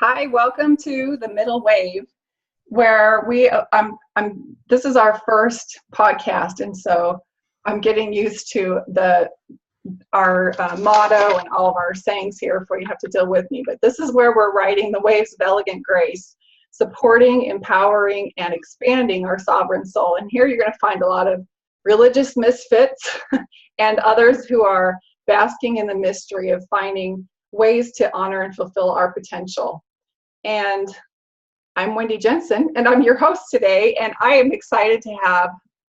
Hi, welcome to the Middle Wave, where this is our first podcast, and so I'm getting used to our motto and all of our sayings here before you have to deal with me. But this is where we're riding the waves of elegant grace, supporting, empowering, and expanding our sovereign soul. And here you're going to find a lot of religious misfits and others who are basking in the mystery of finding ways to honor and fulfill our potential. And I'm Wendy Jensen, and I'm your host today, and I am excited to have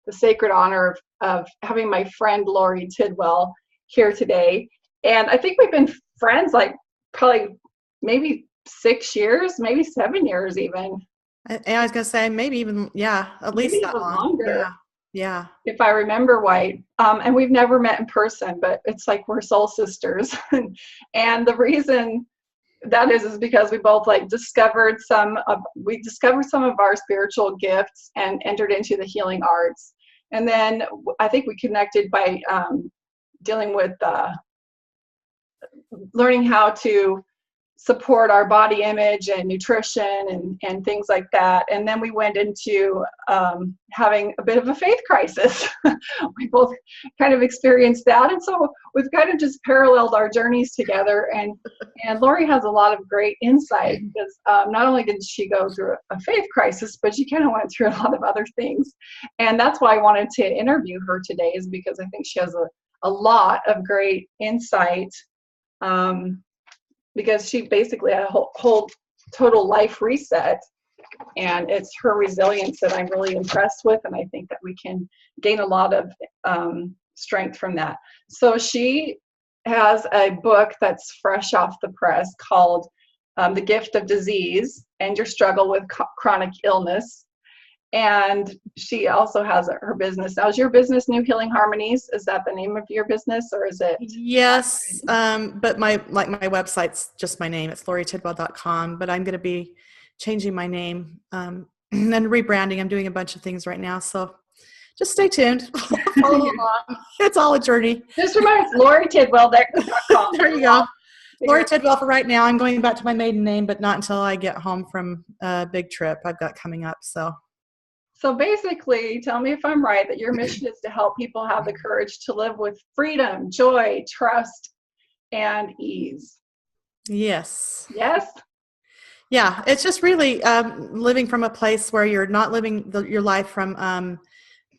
the sacred honor of having my friend Lori Tidwell here today. And I think we've been friends like probably maybe 6 years, maybe 7 years even. I was going to say maybe even, at least maybe that even long. Longer. Yeah. If I remember right. And we've never met in person, but it's like we're soul sisters. And the reason that is because we both discovered some of our spiritual gifts and entered into the healing arts. And then I think we connected by dealing with learning how to support our body image and nutrition and things like that. And then we went into having a bit of a faith crisis. We both kind of experienced that. And so we've kind of just paralleled our journeys together. And Lori has a lot of great insight because not only did she go through a faith crisis, but she kind of went through a lot of other things. And that's why I wanted to interview her today, is because I think she has a lot of great insight. Because she basically had a whole total life reset, and it's her resilience that I'm really impressed with, and I think that we can gain a lot of strength from that. So she has a book that's fresh off the press called The Gift of Disease and Your Struggle with Chronic Illness. And she also has her business. Now, is your business New Healing Harmonies? Is that the name of your business, or is it? Yes, but my website's just my name. It's loritidwell.com, but I'm going to be changing my name and rebranding. I'm doing a bunch of things right now, so just stay tuned. Follow along. It's all a journey. Just remember, it's LoriTidwell.com. There you go. Lori Tidwell for right now. I'm going back to my maiden name, but not until I get home from a big trip I've got coming up. So basically, tell me if I'm right, that your mission is to help people have the courage to live with freedom, joy, trust, and ease. Yes. Yes? Yeah, it's just really living from a place where you're not living your life from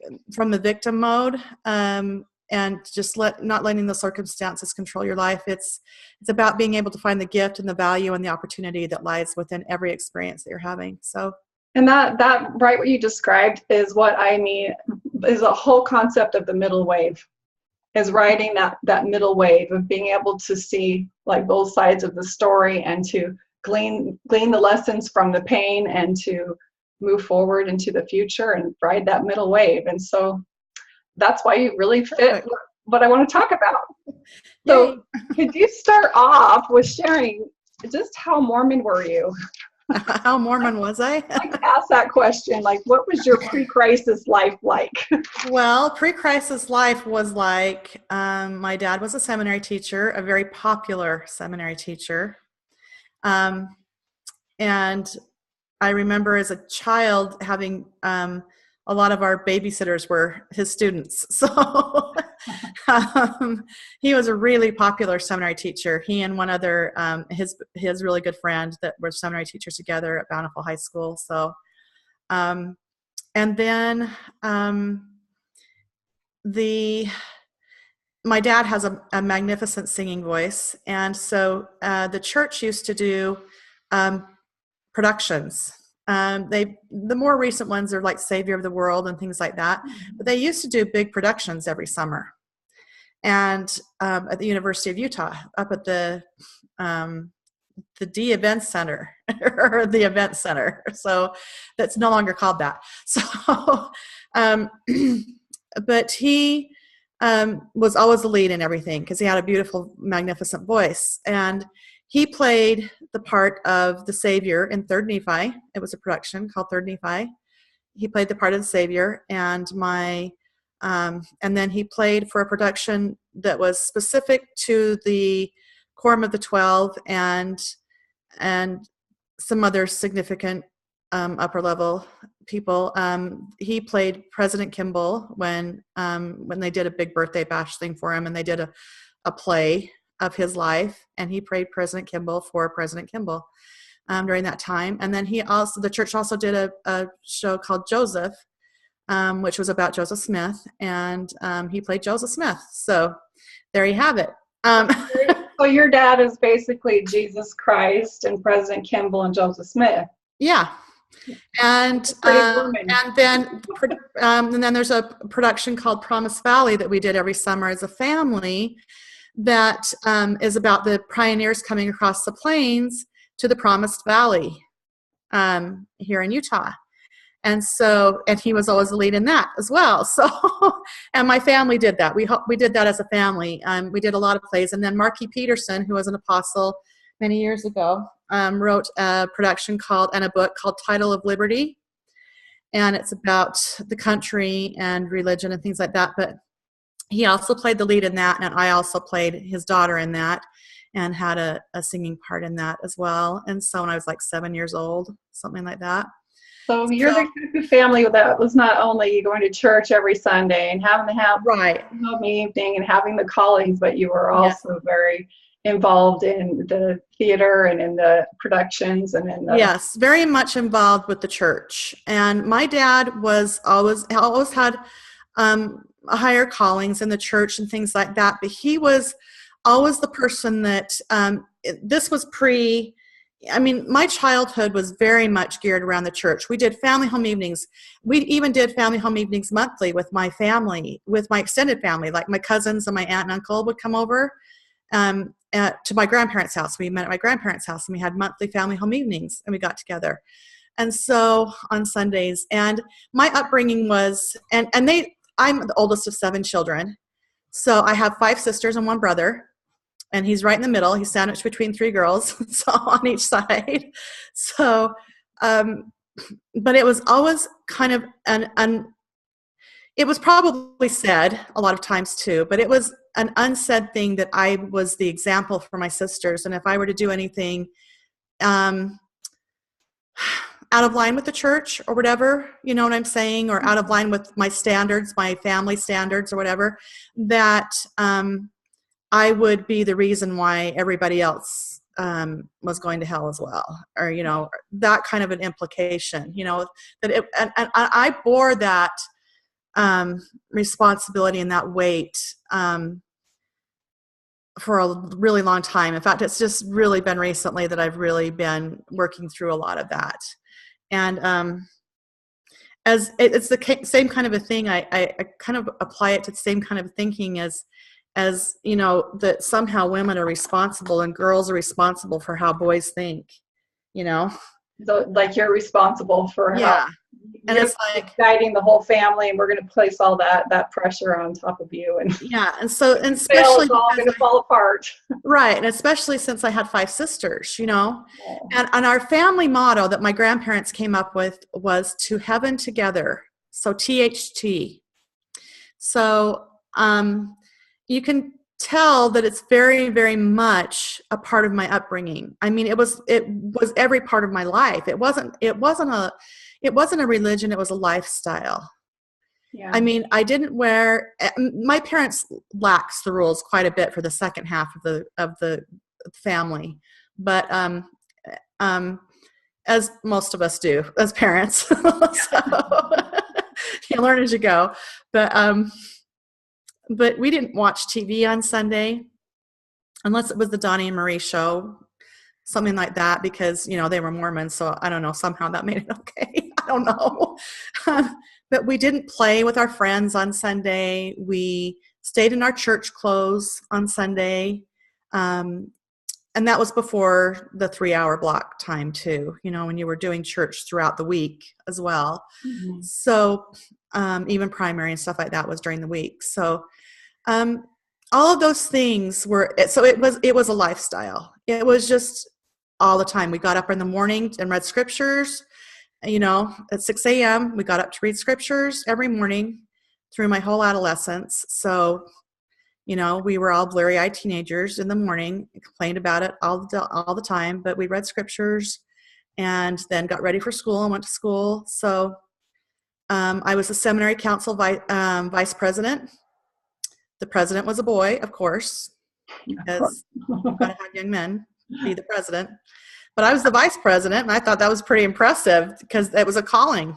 the victim mode, and just not letting the circumstances control your life. It's about being able to find the gift and the value and the opportunity that lies within every experience that you're having. So. And that right, what you described is what I mean, is a whole concept of the middle wave, is riding that middle wave of being able to see like both sides of the story and to glean the lessons from the pain and to move forward into the future and ride that middle wave. And so that's why you really fit what I want to talk about. So could you start off with sharing just how Mormon were you? How Mormon was I? I asked that question, like, what was your pre-crisis life like? Well, pre-crisis life was like, my dad was a seminary teacher, a very popular seminary teacher. And I remember as a child having, a lot of our babysitters were his students. So he was a really popular seminary teacher. He and one other, his really good friend that were seminary teachers together at Bountiful High School. So, and then my dad has a magnificent singing voice. And so the church used to do productions. The more recent ones are like Savior of the World and things like that, but they used to do big productions every summer. And at the University of Utah, up at the D Event Center, or the Event Center. So that's no longer called that. So, but he was always the lead in everything because he had a beautiful, magnificent voice. And he played the part of the Savior in Third Nephi. It was a production called Third Nephi. He played the part of the Savior, and then he played for a production that was specific to the Quorum of the 12 and some other significant upper level people. He played President Kimball when they did a big birthday bash thing for him, and they did a play of his life, and he played President Kimball for President Kimball during that time. And then the church also did a show called Joseph, which was about Joseph Smith, and he played Joseph Smith. So there you have it. So your dad is basically Jesus Christ and President Kimball and Joseph Smith. Yeah. And then there's a production called Promise Valley that we did every summer as a family that is about the pioneers coming across the plains to the Promised Valley here in Utah. And he was always the lead in that as well. So, and my family did that. We did that as a family. We did a lot of plays. And then Marky Peterson, who was an apostle many years ago, wrote a production and a book called Title of Liberty. And it's about the country and religion and things like that. But he also played the lead in that. And I also played his daughter in that and had a singing part in that as well. And so when I was like 7 years old, something like that. So you're the type of family that was not only going to church every Sunday and having to have home evening and having the callings, but you were also very involved in the theater and in the productions and in the yes, very much involved with the church. And my dad was always had higher callings in the church and things like that. But he was always the person that this was my childhood was very much geared around the church. We did family home evenings. We even did family home evenings monthly with my family, with my extended family. Like my cousins and my aunt and uncle would come over to my grandparents' house. We met at my grandparents' house, and we had monthly family home evenings, and we got together. And so on Sundays, and my upbringing was, I'm the oldest of 7 children. So I have 5 sisters and 1 brother. And he's right in the middle. He's sandwiched between 3 girls, so on each side. So, but it was always kind of it was probably said a lot of times too, but it was an unsaid thing that I was the example for my sisters. And if I were to do anything out of line with the church or whatever, you know what I'm saying, or out of line with my standards, my family standards or whatever, that I would be the reason why everybody else was going to hell as well, or that kind of an implication. That and I bore that responsibility and that weight for a really long time. In fact, it's just really been recently that I've really been working through a lot of that, and as it's the same kind of a thing, I kind of apply it to the same kind of thinking as that somehow women are responsible and girls are responsible for how boys think, So, like you're responsible for how and it's like guiding the whole family, and we're going to place all that pressure on top of you, and and especially it's all going to fall apart, right? And especially since I had 5 sisters, and our family motto that my grandparents came up with was "To Heaven Together," so THT. So you can tell that it's very, very much a part of my upbringing. I mean, it was every part of my life. It wasn't a religion. It was a lifestyle. Yeah. I mean, I didn't wear. My parents laxed the rules quite a bit for the second half of the family, but as most of us do as parents, so you learn as you go. But we didn't watch TV on Sunday unless it was the Donnie and Marie show, something like that, because, they were Mormon. So I don't know, somehow that made it okay. I don't know. But we didn't play with our friends on Sunday. We stayed in our church clothes on Sunday. And that was before the 3-hour block time too, when you were doing church throughout the week as well. Mm-hmm. So even primary and stuff like that was during the week. So all of those things it was a lifestyle. It was just all the time. We got up in the morning and read scriptures, at 6 a.m. We got up to read scriptures every morning through my whole adolescence. So, we were all blurry-eyed teenagers in the morning, complained about it all the time, but we read scriptures and then got ready for school and went to school. So I was the seminary council vice president. The president was a boy, of course, because you've got to have young men be the president. But I was the vice president, and I thought that was pretty impressive because it was a calling.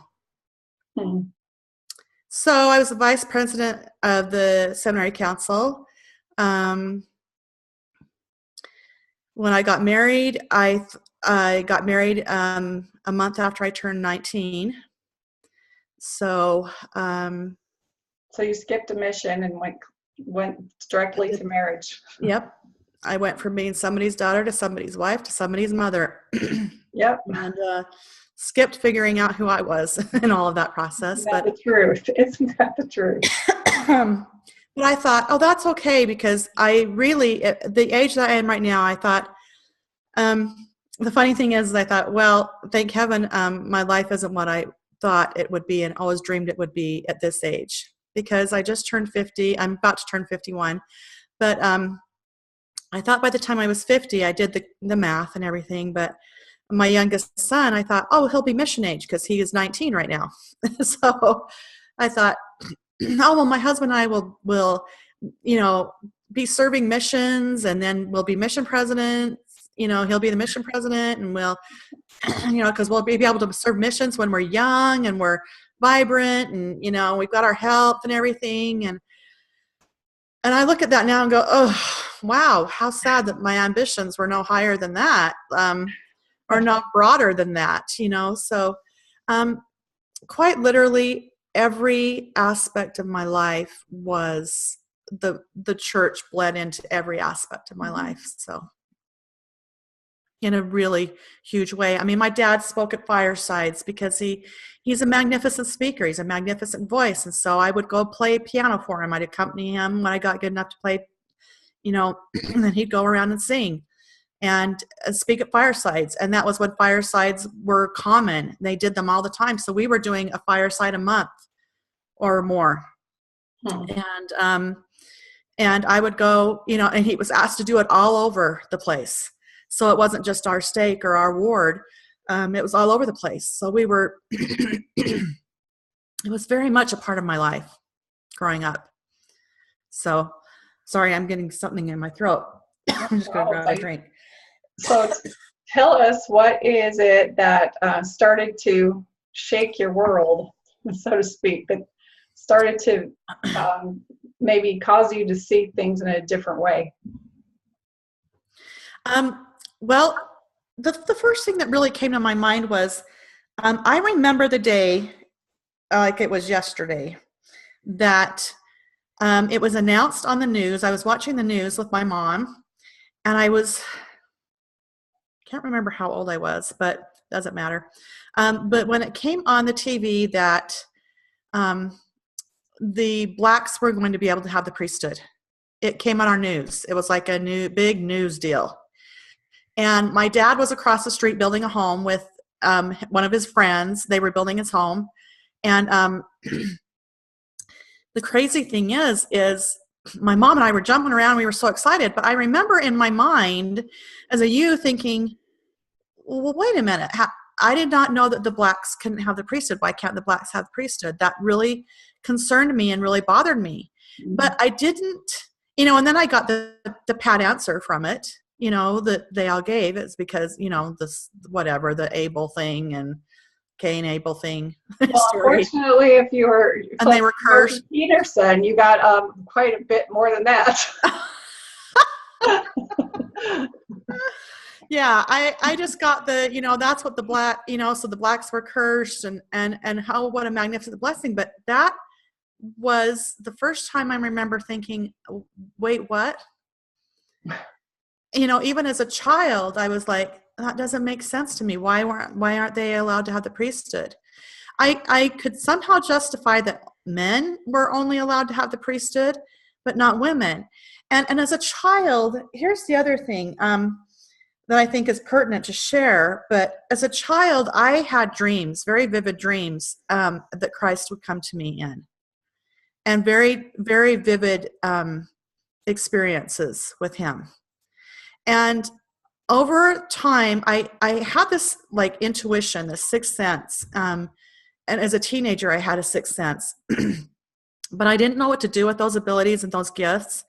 So I was the vice president of the seminary council. When I got married, I got married a month after I turned 19. So so you skipped a mission and went directly to marriage. Yep. I went from being somebody's daughter to somebody's wife to somebody's mother. Yep. And skipped figuring out who I was in all of that process. Isn't that the truth? Isn't that the truth? But I thought, oh, that's okay, because I really, at the age that I am right now, I thought, the funny thing is, I thought, well, thank heaven my life isn't what I thought it would be and always dreamed it would be at this age, because I just turned 50. I'm about to turn 51. But I thought by the time I was 50, I did the math and everything, but my youngest son, I thought, oh, he'll be mission age because he is 19 right now. So I thought, oh, well, my husband and I will, be serving missions, and then we'll be mission presidents. He'll be the mission president, and we'll, because we'll be able to serve missions when we're young and we're vibrant, and, we've got our health and everything. And I look at that now and go, oh, wow, how sad that my ambitions were no higher than that, or not broader than that, So quite literally, every aspect of my life was the church bled into every aspect of my life. So in a really huge way. I mean, my dad spoke at firesides because he's a magnificent speaker. He's a magnificent voice. And so I would go play piano for him. I'd accompany him when I got good enough to play, and then he'd go around and sing and speak at firesides. And that was when firesides were common. They did them all the time. So we were doing a fireside a month or more. And I would go, and he was asked to do it all over the place. So it wasn't just our stake or our ward. It was all over the place. So we were, it was very much a part of my life growing up. So, sorry, I'm getting something in my throat. I'm just going to grab a drink. So tell us, what is it that started to shake your world, so to speak, that started to maybe cause you to see things in a different way? Well, the first thing that really came to my mind was, I remember the day, like it was yesterday, that it was announced on the news. I was watching the news with my mom, and can't remember how old I was, but doesn't matter. But when it came on the TV that the blacks were going to be able to have the priesthood, it came on our news. It was like a big news deal. And my dad was across the street building a home with one of his friends. They were building his home. And the crazy thing is my mom and I were jumping around. We were so excited. But I remember in my mind as a youth thinking, well, wait a minute. I did not know that the blacks couldn't have the priesthood. Why can't the blacks have the priesthood? That really concerned me and really bothered me. Mm-hmm. But I didn't, and then I got the pat answer from it. That they all gave. It's because, this, whatever, the Abel thing and Cain Abel thing. Well, unfortunately, if you were, and they were cursed. Peterson, you got quite a bit more than that. Yeah, I just got that's what the black, so the blacks were cursed, and what a magnificent blessing. But that was the first time I remember thinking, wait, what? Even as a child, I was like, that doesn't make sense to me. Why aren't they allowed to have the priesthood? I could somehow justify that men were only allowed to have the priesthood, but not women. And as a child, here's the other thing that I think is pertinent to share. But as a child, I had dreams, very vivid dreams, that Christ would come to me in, and very, very vivid experiences with him. And over time, I had this like intuition, this sixth sense. And as a teenager, I had a sixth sense, but I didn't know what to do with those abilities and those gifts.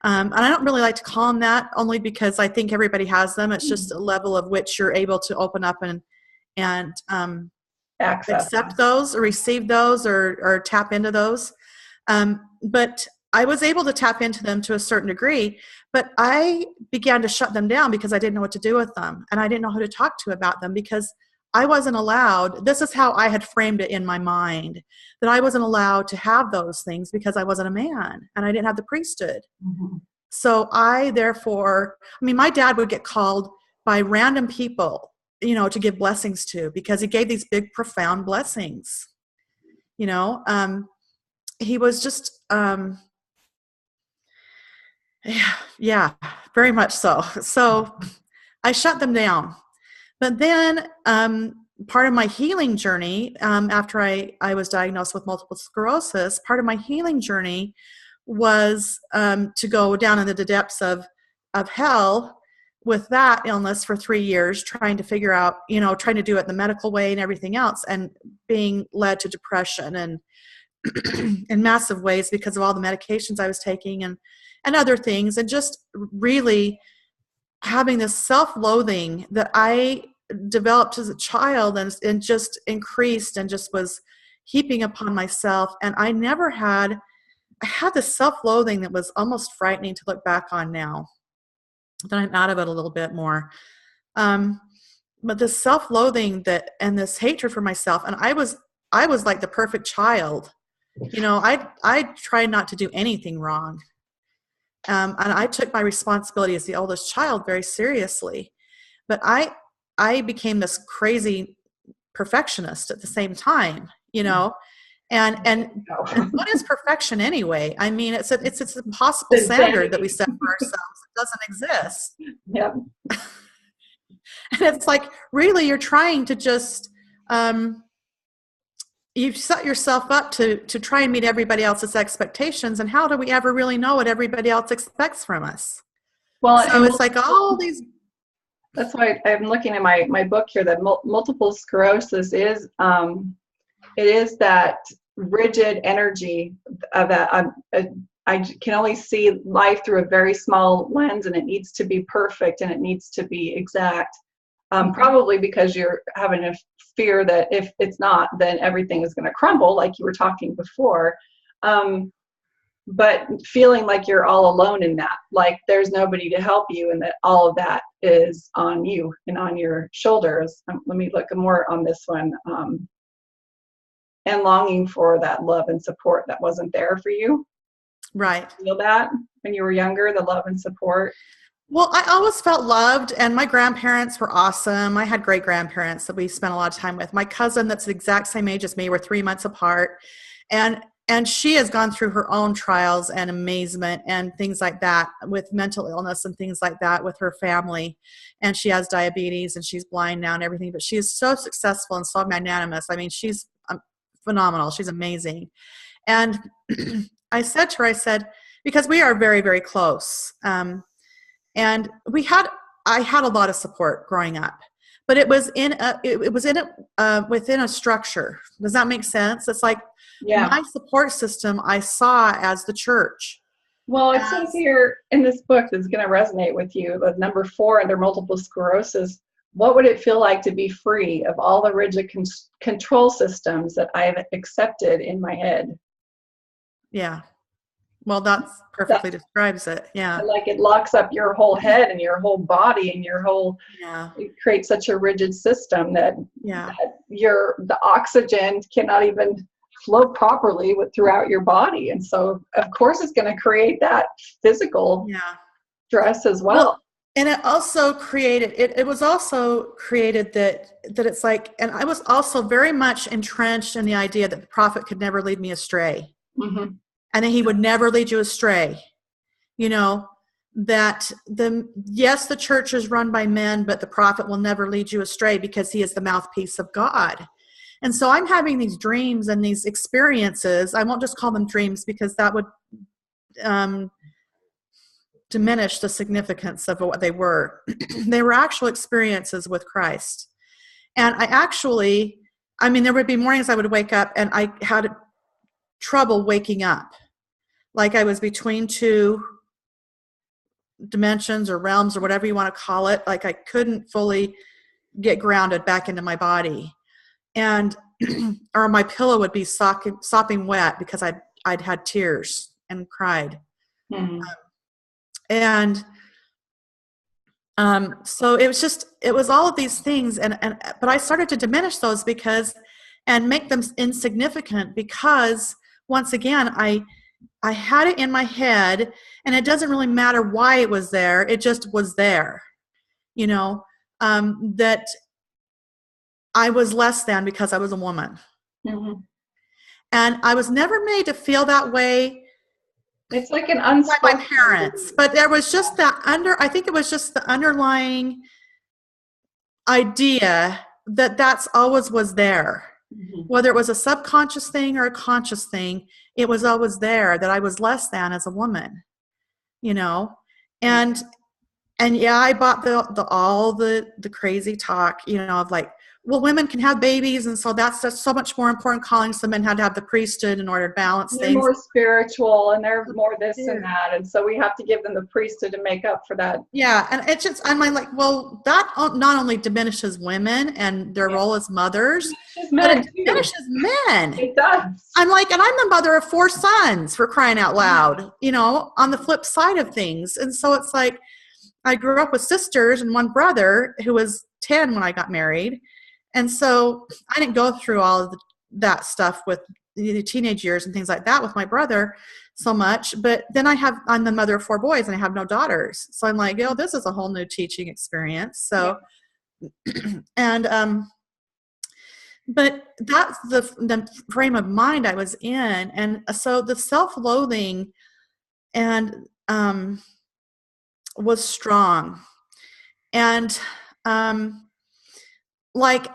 And I don't really like to call them that, only because I think everybody has them. It's just a level of which you're able to open up and Access. accept those or receive those or tap into those. But I was able to tap into them to a certain degree, but I began to shut them down because I didn't know what to do with them. And I didn't know who to talk to about them because I wasn't allowed. This is how I had framed it in my mind, that I wasn't allowed to have those things because I wasn't a man and I didn't have the priesthood. Mm-hmm. So I therefore, my dad would get called by random people, to give blessings to, because he gave these big, profound blessings. He was just, yeah, very much so. So I shut them down. But then part of my healing journey, after I was diagnosed with multiple sclerosis, part of my healing journey was to go down into the depths of hell with that illness for 3 years, trying to figure out, trying to do it the medical way and everything else, and being led to depression and in massive ways because of all the medications I was taking and other things, and just really having this self-loathing that I developed as a child and just increased and just was heaping upon myself. And I had this self-loathing that was almost frightening to look back on now that I'm out of it a little bit more. But this self-loathing and this hatred for myself, and I was like the perfect child. I tried not to do anything wrong. And I took my responsibility as the oldest child very seriously. But I became this crazy perfectionist at the same time, And what is perfection anyway? It's an impossible standard that we set for ourselves. It doesn't exist. Yep. And it's like, really, you're trying to just, you set yourself up to try and meet everybody else's expectations. And how do we ever really know what everybody else expects from us? Well, so it's like all these. That's why I'm looking at my book here, that multiple sclerosis is, it is that rigid energy of that I can only see life through a very small lens, and it needs to be perfect and it needs to be exact. Probably because you're having a fear that if it's not, then everything is going to crumble, like you were talking before. But feeling like you're all alone in that, like there's nobody to help you, and that all of that is on you and on your shoulders. Let me look more on this one. And longing for that love and support that wasn't there for you. Right. Feel that when you were younger, the love and support? Well, I always felt loved, and my grandparents were awesome. I had great grandparents that we spent a lot of time with. My cousin, that's the exact same age as me, we're 3 months apart. And she has gone through her own trials and amazement and things like that with mental illness and things like that with her family. And she has diabetes and she's blind now and everything, but she is so successful and so magnanimous. She's phenomenal. She's amazing. And I said to her, because we are very, very close. And I had a lot of support growing up, but it was within a structure. Does that make sense? It's like, my support system I saw as the church. Well, it says here in this book that's going to resonate with you, the number 4 under multiple sclerosis. What would it feel like to be free of all the rigid control systems that I have accepted in my head? Yeah. Well, that perfectly describes it. Yeah. Like it locks up your whole head and your whole body and your whole, it creates such a rigid system that, the oxygen cannot even flow properly throughout your body. And so of course it's going to create that physical stress as well. And it also created, it was also created that it's like, and I was also very much entrenched in the idea that the prophet could never lead me astray. Mm-hmm. And that he would never lead you astray. That the church is run by men, but the prophet will never lead you astray because he is the mouthpiece of God. And so I'm having these dreams and these experiences. I won't just call them dreams because that would diminish the significance of what they were. They were actual experiences with Christ. And there would be mornings I would wake up and I had trouble waking up. Like I was between two dimensions or realms or whatever you want to call it. Like I couldn't fully get grounded back into my body. And, or my pillow would be sopping wet because I'd had tears and cried. Mm-hmm. So it was all of these things. But I started to diminish those and make them insignificant because once again, I had it in my head and it doesn't really matter why it was there. It just was there, that I was less than because I was a woman. Mm-hmm. And I was never made to feel that way. It's like an unspoken by my parents, but there was just I think it was just the underlying idea that that's always was there. Mm-hmm. Whether it was a subconscious thing or a conscious thing, it was always there that I was less than as a woman, and yeah, I bought all the crazy talk, of like, well, women can have babies, and so that's so much more important calling. So men had to have the priesthood in order to balance they're things. More spiritual, and they're more this and that, and so we have to give them the priesthood to make up for that. Yeah, and it's just I'm like, well, that not only diminishes women and their role as mothers, but it diminishes men. It does. I'm like, and I'm the mother of 4 sons, for crying out loud, on the flip side of things. And so it's like, I grew up with sisters and one brother who was 10 when I got married. And so I didn't go through all of that stuff with the teenage years and things like that with my brother so much. But then I'm the mother of 4 boys and I have no daughters. So I'm like, this is a whole new teaching experience. So, and, but that's the frame of mind I was in. And so the self-loathing was strong. And, like,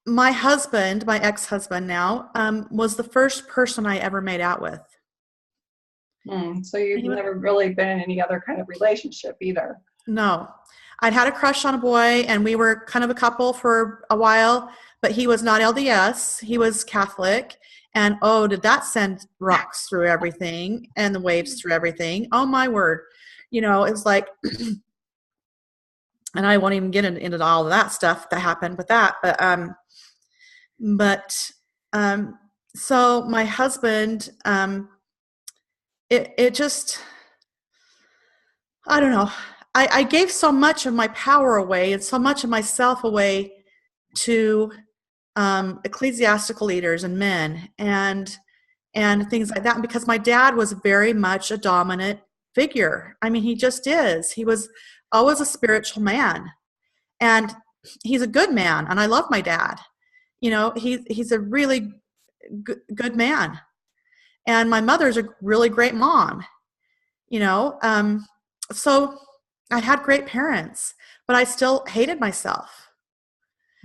my husband, my ex-husband now, was the first person I ever made out with. So you've never really been in any other kind of relationship either? No. I'd had a crush on a boy, and we were kind of a couple for a while, but he was not LDS. He was Catholic. And, did that send rocks through everything and the waves through everything. Oh, my word. It was like... and I won't even get into all of that stuff that happened with that. So my husband, it just, I don't know. I gave so much of my power away and so much of myself away to ecclesiastical leaders and men and things like that, because my dad was very much a dominant figure. I mean, he just is. He was always a spiritual man, and he's a good man, and I love my dad. He's a really good man, and my mother's a really great mom. So I had great parents, but I still hated myself.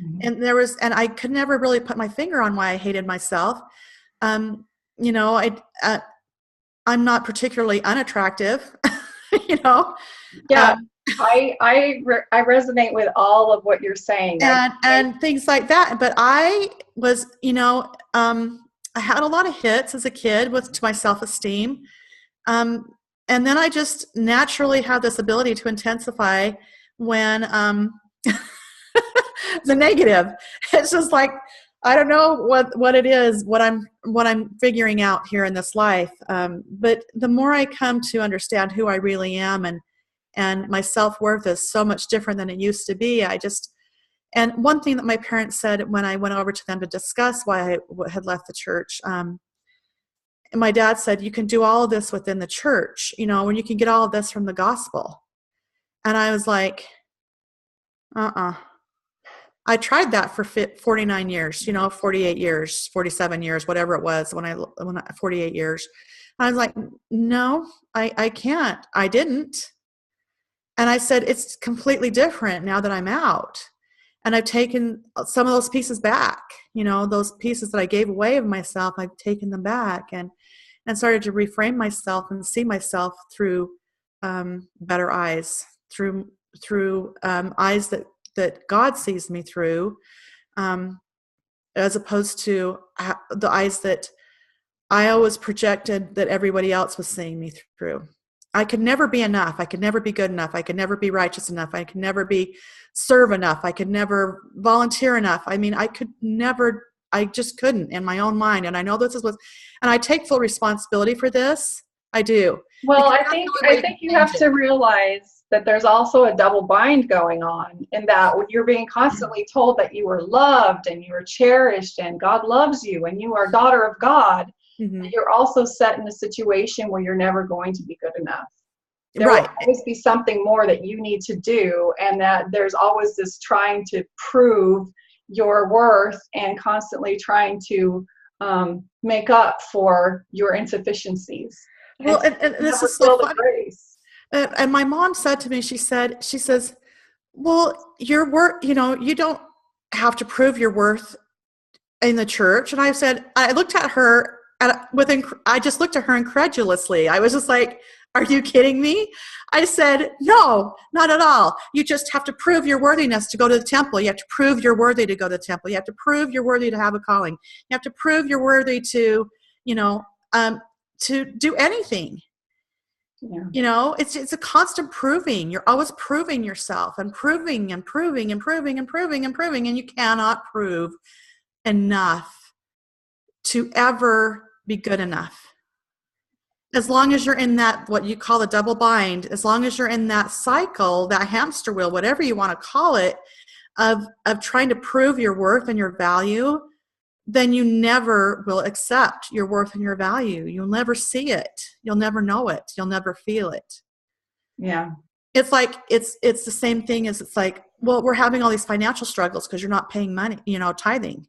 Mm-hmm. And I could never really put my finger on why I hated myself. I'm not particularly unattractive, Yeah. I resonate with all of what you're saying. And things like that. But I was, I had a lot of hits as a kid to my self-esteem. And then I just naturally have this ability to intensify when the negative. It's just like, I don't know what it is, what I'm figuring out here in this life. But the more I come to understand who I really am, and my self-worth is so much different than it used to be. And one thing that my parents said when I went over to them to discuss why I had left the church, my dad said, you can do all of this within the church, when you can get all of this from the gospel. And I was like, I tried that for 49 years, 48 years, 47 years, whatever it was when I 48 years. I was like, no, I can't. I didn't. And I said, it's completely different now that I'm out. And I've taken some of those pieces back, those pieces that I gave away of myself, I've taken them back and started to reframe myself and see myself through better eyes, through eyes that God sees me through, as opposed to the eyes that I always projected that everybody else was seeing me through. I could never be enough. I could never be good enough. I could never be righteous enough. I could never be serve enough. I could never volunteer enough. I mean, I just couldn't in my own mind. And I know this is what, and I take full responsibility for this. I do. Well, I think you have to realize that there's also a double bind going on, in that when you're being constantly told that you are loved and you are cherished and God loves you and you are a daughter of God, you're also set in a situation where you're never going to be good enough. There will always be something more that you need to do, and that there's always this trying to prove your worth and constantly trying to make up for your insufficiencies. Well, and this is so funny. And my mom said to me, she says, well, your worth, you don't have to prove your worth in the church. And I looked at her I just looked at her incredulously. I was just like, are you kidding me? I said, no, not at all. You just have to prove your worthiness to go to the temple. You have to prove you're worthy to go to the temple. You have to prove you're worthy to have a calling. You have to prove you're worthy to, to do anything. Yeah. It's a constant proving. You're always proving yourself and proving and proving and proving and proving and proving, and you cannot prove enough to ever be good enough. As long as you're in that, what you call the double bind, as long as you're in that cycle, that hamster wheel, whatever you want to call it, of trying to prove your worth and your value, then you never will accept your worth and your value. You'll never see it. You'll never know it. You'll never feel it. Yeah. It's like, it's the same thing as, it's like, well, we're having all these financial struggles because you're not paying money, tithing.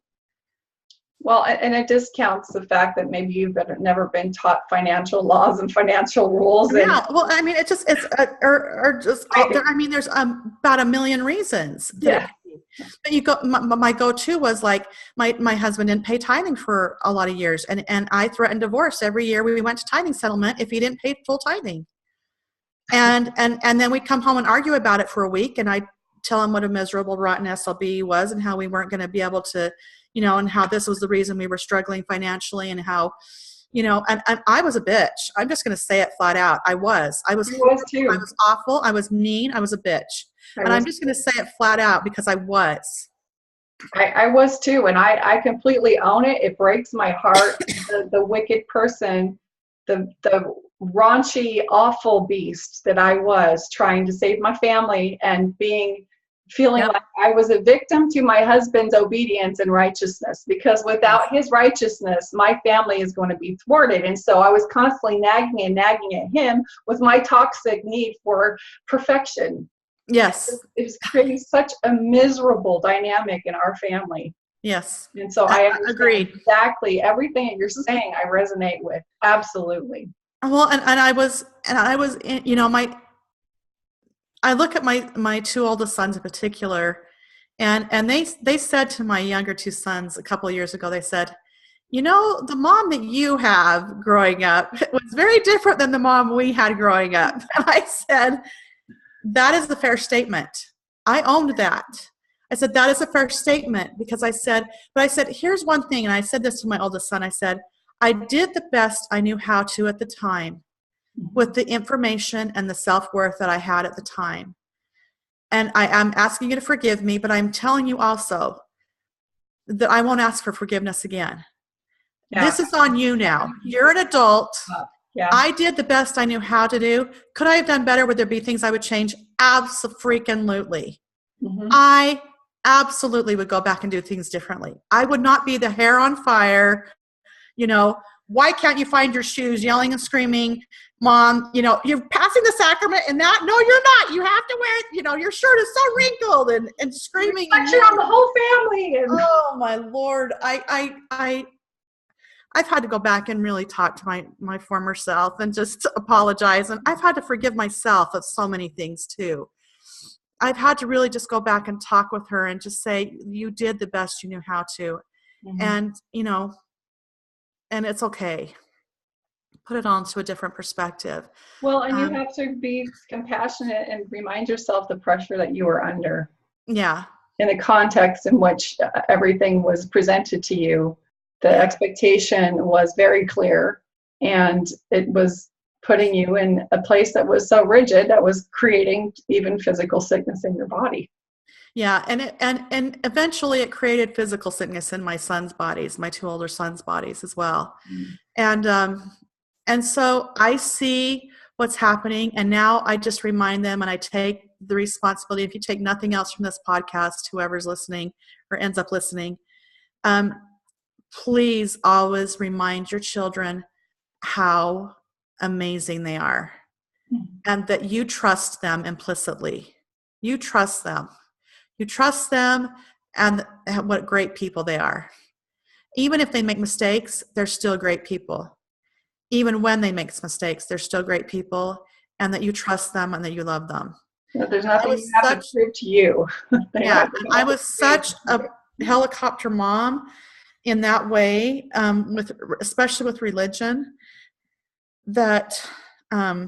Well, and it discounts the fact that maybe you've never been taught financial laws and financial rules. Yeah, well, I mean, there's about a million reasons. Yeah. But my go-to was like, my husband didn't pay tithing for a lot of years, and I threatened divorce every year we went to tithing settlement if he didn't pay full tithing. And then we'd come home and argue about it for a week, and I'd tell him what a miserable, rotten SLB he was, and how we weren't going to be able to, and how this was the reason we were struggling financially, and how, and I was a bitch. I'm just going to say it flat out. I was too. I was awful. I was mean. I was a bitch. I'm just going to say it flat out because I was. I was too. And I completely own it. It breaks my heart. The wicked person, the raunchy, awful beast that I was, trying to save my family and feeling like I was a victim to my husband's obedience and righteousness, because without his righteousness, my family is going to be thwarted. And so I was constantly nagging at him with my toxic need for perfection. Yes. It was creating such a miserable dynamic in our family. Yes. And so I agree. Exactly everything that you're saying, I resonate with. Absolutely. Well, and I was, I look at my two oldest sons in particular, and they said to my younger two sons a couple of years ago, they said, the mom that you have growing up was very different than the mom we had growing up. And I said, that is a fair statement. I owned that. I said, that is a fair statement, because I said, here's one thing. And I said this to my oldest son. I said, I did the best I knew how to at the time, with the information and the self-worth that I had at the time. And I'm asking you to forgive me, but I'm telling you also that I won't ask for forgiveness again. Yeah. This is on you now. You're an adult. Yeah. I did the best I knew how to do. Could I have done better? Would there be things I would change? Abso-freaking-lutely. Mm-hmm. I absolutely would go back and do things differently. I would not be the hair on fire, why can't you find your shoes, yelling and screaming, Mom, you're passing the sacrament and that. No, you're not. You have to wear it. Your shirt is so wrinkled and screaming. You're on the whole family. Oh my Lord. I've had to go back and really talk to my former self and just apologize. And I've had to forgive myself of so many things too. I've had to really just go back and talk with her and just say, you did the best you knew how to. Mm-hmm. And, and it's okay. put it onto a different perspective. Well, and you have to be compassionate and remind yourself the pressure that you were under. Yeah. In the context in which everything was presented to you, the expectation was very clear, and it was putting you in a place that was so rigid that was creating even physical sickness in your body. Yeah, and eventually it created physical sickness in my son's bodies, my two older sons' bodies as well. And so I see what's happening, and now I just remind them, and I take the responsibility. If you take nothing else from this podcast, whoever's listening or ends up listening, please always remind your children how amazing they are, and that you trust them implicitly. You trust them. You trust them and what great people they are. Even if they make mistakes, they're still great people. Even when they make mistakes, they're still great people, and that you trust them and that you love them. There's nothing you have to prove to you. I was such a helicopter mom in that way, especially with religion, that, I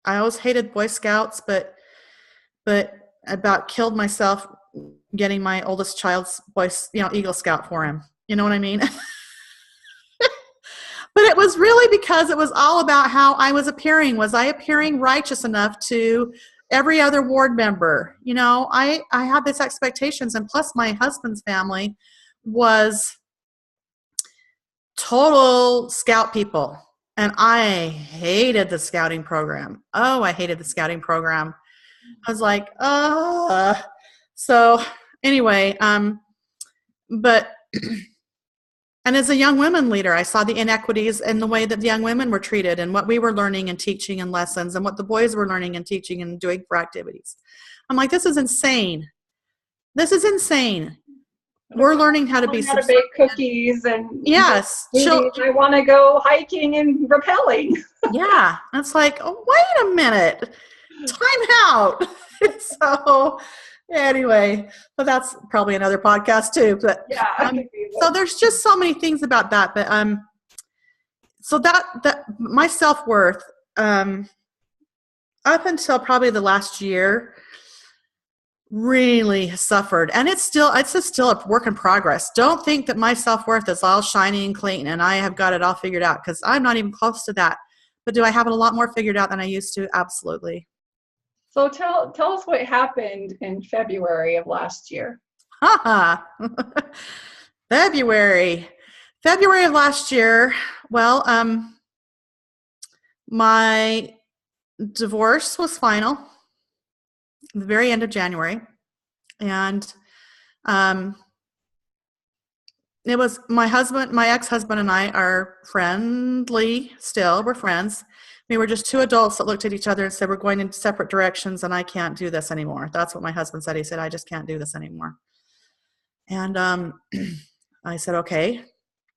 always hated Boy Scouts, but about killed myself getting my oldest child's Eagle Scout for him. You know what I mean? But it was really because it was all about how I was appearing. Was I appearing righteous enough to every other ward member? I had these expectations, and plus my husband's family was total Scout people. And I hated the scouting program. Oh, I hated the scouting program. I was like, so anyway, but, and as a young women leader, I saw the inequities in the way that the young women were treated and what we were learning and teaching in lessons and what the boys were learning and teaching and doing for activities. I'm like, this is insane. This is insane. We're learning how to be how to bake cookies and yes, I want to go hiking and rappelling. Yeah, it's like, oh, wait a minute, time out. So anyway, but that's probably another podcast too. But so there's just so many things about that. But so that my self-worth up until probably the last year really suffered, and it's still a work in progress. Don't think that my self-worth is all shiny and clean and I have got it all figured out, because I'm not even close to that. But do I have it a lot more figured out than I used to? Absolutely. So tell us what happened in February of last year. February of last year. Well, my divorce was final at the very end of January, and it was my ex-husband and I are friendly still. We're friends. We were just two adults that looked at each other and said, we're going in separate directions and I can't do this anymore. That's what my husband said. He said, I just can't do this anymore. And I said, okay.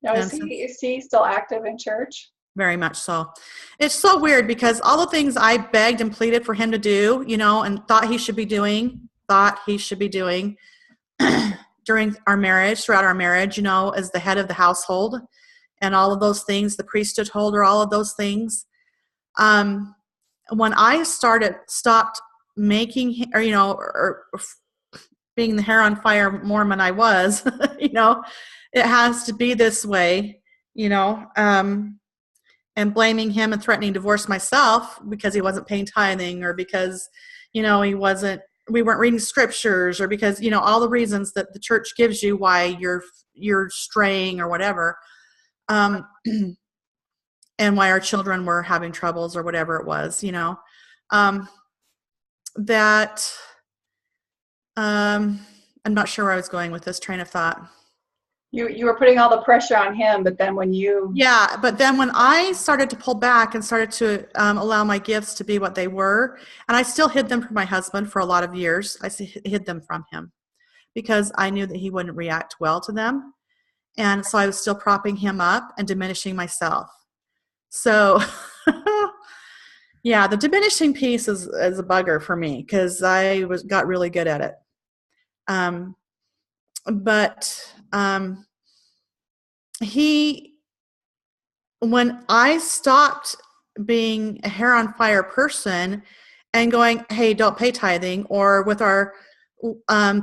Now, is he still active in church? Very much so. It's so weird because all the things I begged and pleaded for him to do, and thought he should be doing throughout our marriage, as the head of the household and all of those things, the priesthood holder, all of those things. When I stopped making, or being the hair on fire Mormon I was, it has to be this way, and blaming him and threatening to divorce myself because he wasn't paying tithing, or because, we weren't reading scriptures, or because, all the reasons that the church gives you why you're straying or whatever. And why our children were having troubles or whatever it was, that I'm not sure where I was going with this train of thought. You were putting all the pressure on him, but then when I started to pull back and started to allow my gifts to be what they were, and I still hid them from my husband for a lot of years. I hid them from him because I knew that he wouldn't react well to them. And so I was still propping him up and diminishing myself. So, yeah, the diminishing piece is a bugger for me because I got really good at it. But when I stopped being a hair on fire person and going, hey, don't pay tithing, or with our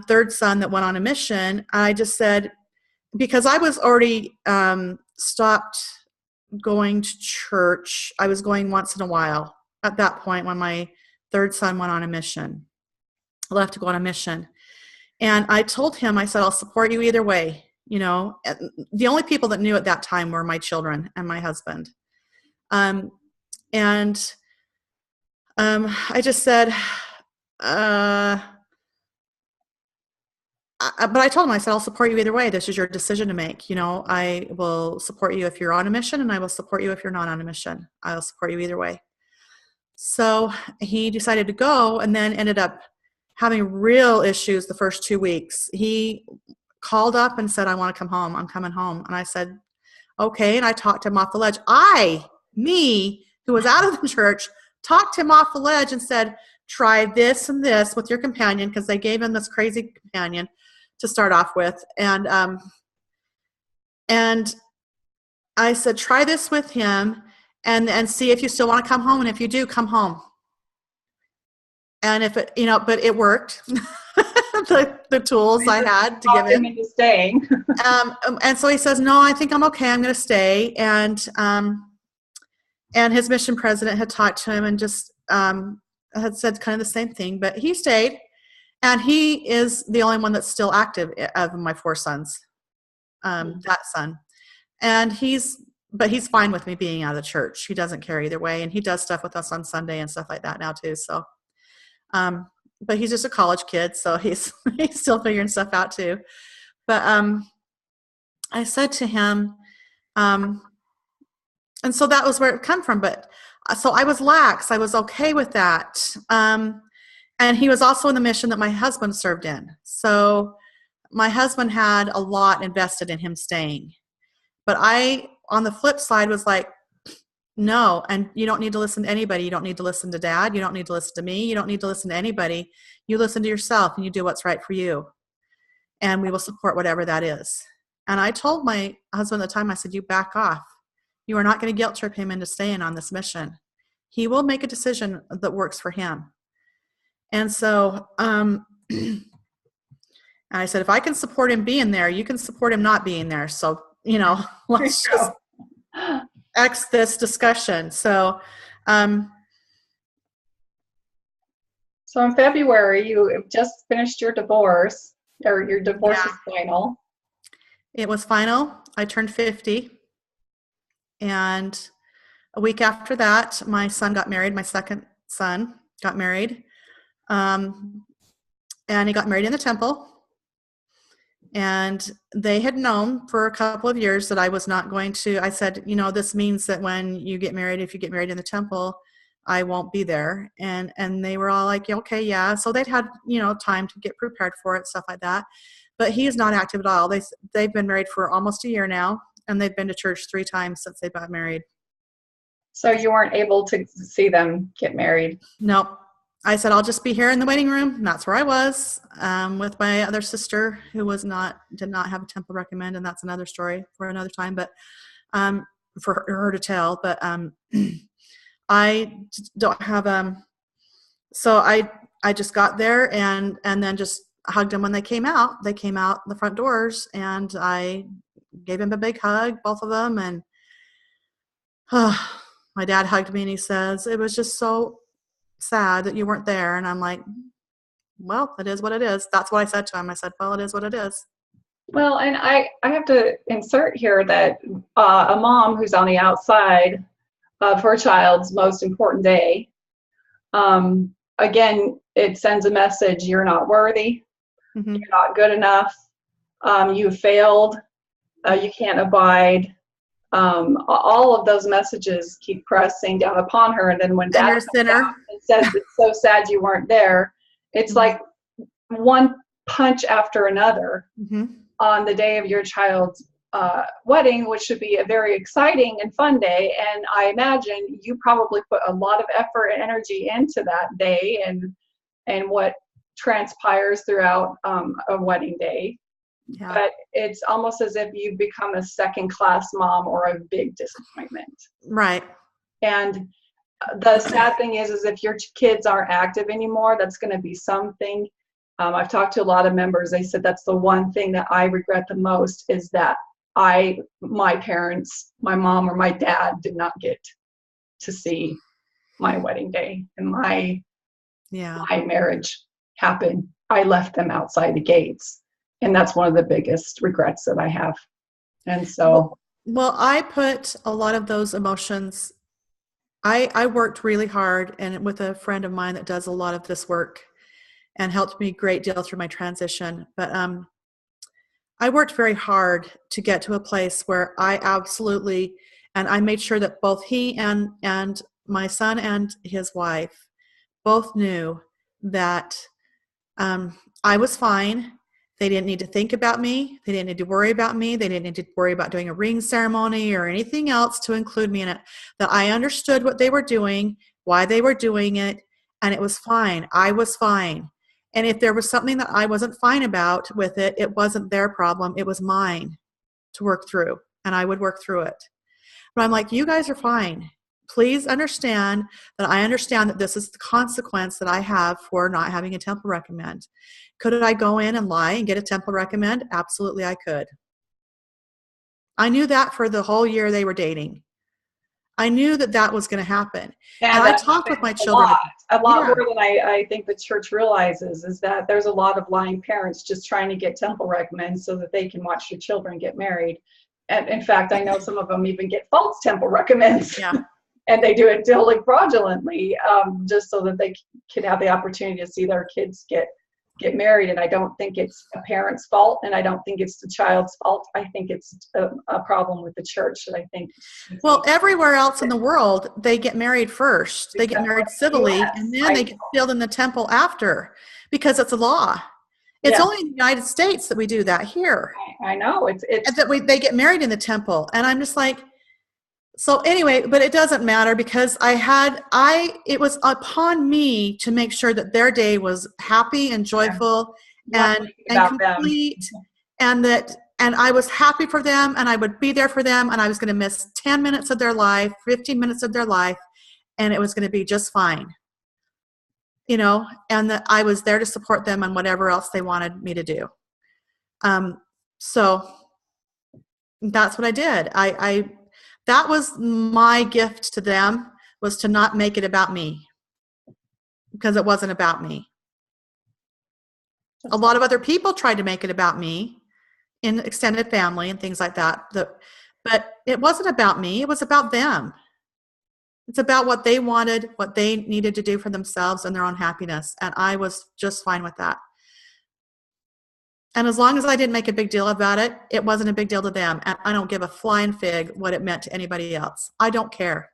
third son that went on a mission, I just said, because I was already stopped going to church. I was going once in a while at that point when my third son went on a mission, left to go on a mission. And I told him, I said, I'll support you either way. You know, the only people that knew at that time were my children and my husband. I just said, but I told him, I said, I'll support you either way. This is your decision to make. You know, I will support you if you're on a mission, and I will support you if you're not on a mission. I'll support you either way. So he decided to go, and then ended up having real issues the first 2 weeks. He called up and said, I want to come home. I'm coming home. And I said, okay. And I talked him off the ledge. Me, who was out of the church, talked him off the ledge and said, try this and this with your companion, because they gave him this crazy companion to start off with. And I said, try this with him and see if you still want to come home. And if you do, come home. And if it, you know, but it worked. the tools I had to give him into staying. And so he says, no, I think I'm okay. I'm going to stay. And his mission president had talked to him and just had said kind of the same thing, but he stayed. And he is the only one that's still active of my 4 sons, that son. And he's fine with me being out of the church. He doesn't care either way. And he does stuff with us on Sunday and stuff like that now too. So, but he's just a college kid, so he's still figuring stuff out too. But I said to him, and so that was where it come from. But so I was lax. I was okay with that. And he was also in the mission that my husband served in. So my husband had a lot invested in him staying. But I, on the flip side, was like, no, and you don't need to listen to anybody. You don't need to listen to Dad. You don't need to listen to me. You don't need to listen to anybody. You listen to yourself and you do what's right for you. And we will support whatever that is. And I told my husband at the time, I said, you back off. You are not going to guilt trip him into staying on this mission. He will make a decision that works for him. And so and I said, if I can support him being there, you can support him not being there. So, you know, let's just X this discussion. So in February, you just finished your divorce, or your divorce is final. It was final. I turned 50. And a week after that, my son got married. My second son got married. And he got married in the temple. And they had known for a couple of years that I was not going to. I said, you know, this means that when you get married, if you get married in the temple, I won't be there. And they were all like, okay, yeah. So they'd had, you know, time to get prepared for it, stuff like that. But he is not active at all. They've been married for almost a year now, and they've been to church 3 times since they got married. So you weren't able to see them get married? Nope. I said, I'll just be here in the waiting room. And that's where I was with my other sister, who did not have a temple recommend. And that's another story for another time, but for her to tell. But I don't have, so I just got there and then just hugged them when they came out. They came out the front doors, and I gave him a big hug, both of them. And my dad hugged me, and he says, it was just so sad that you weren't there. And I'm like, well, it is what it is. That's what I said to him. I said, well, it is what it is. Well, and I have to insert here that a mom who's on the outside of her child's most important day, again, it sends a message: you're not worthy, you're not good enough, you failed, you can't abide. All of those messages keep pressing down upon her. And then when Dad comes out and says, it's so sad you weren't there, it's like one punch after another on the day of your child's wedding, which should be a very exciting and fun day. And I imagine you probably put a lot of effort and energy into that day and what transpires throughout a wedding day. Yeah. But it's almost as if you've become a second-class mom or a big disappointment. Right. And the sad thing is if your kids aren't active anymore, that's going to be something. I've talked to a lot of members. They said that's the one thing that I regret the most is that my parents, my mom or my dad did not get to see my wedding day and my marriage happen. I left them outside the gates. And that's one of the biggest regrets that I have. And so. Well, I put a lot of those emotions. I worked really hard and with a friend of mine that does a lot of this work and helped me a great deal through my transition. But I worked very hard to get to a place where I absolutely, and I made sure that both he and my son and his wife both knew that I was fine. They didn't need to think about me. They didn't need to worry about me. They didn't need to worry about doing a ring ceremony or anything else to include me in it. That I understood what they were doing, why they were doing it, and it was fine. I was fine. And if there was something that I wasn't fine about with it, it wasn't their problem. It was mine to work through, and I would work through it. But I'm like, you guys are fine. Please understand that I understand that this is the consequence that I have for not having a temple recommend. Could I go in and lie and get a temple recommend? Absolutely, I could. I knew that for the whole year they were dating. I knew that that was going to happen. And I talked with my children. A lot more than I think the church realizes is that there's a lot of lying parents just trying to get temple recommends so that they can watch their children get married. And in fact, I know some of them even get false temple recommends. Yeah. And they do it totally fraudulently, just so that they can have the opportunity to see their kids get married. And I don't think it's a parent's fault, and I don't think it's the child's fault. I think it's a problem with the church that I think. Well, everywhere else in the world, they get married first. They get married civilly, and then they get sealed in the temple after, because it's a law. It's only in the United States that we do that here. I know it's that they get married in the temple, and I'm just like. So anyway, but it doesn't matter because it was upon me to make sure that their day was happy and joyful and complete, and I was happy for them, and I would be there for them, and I was going to miss 10 minutes of their life, 15 minutes of their life, and it was going to be just fine, and that I was there to support them on whatever else they wanted me to do. So that's what I did. That was my gift to them, was to not make it about me, because it wasn't about me. A lot of other people tried to make it about me in extended family and things like that. But it wasn't about me. It was about them. It's about what they wanted, what they needed to do for themselves and their own happiness. And I was just fine with that. And as long as I didn't make a big deal about it, it wasn't a big deal to them. And I don't give a flying fig what it meant to anybody else. I don't care.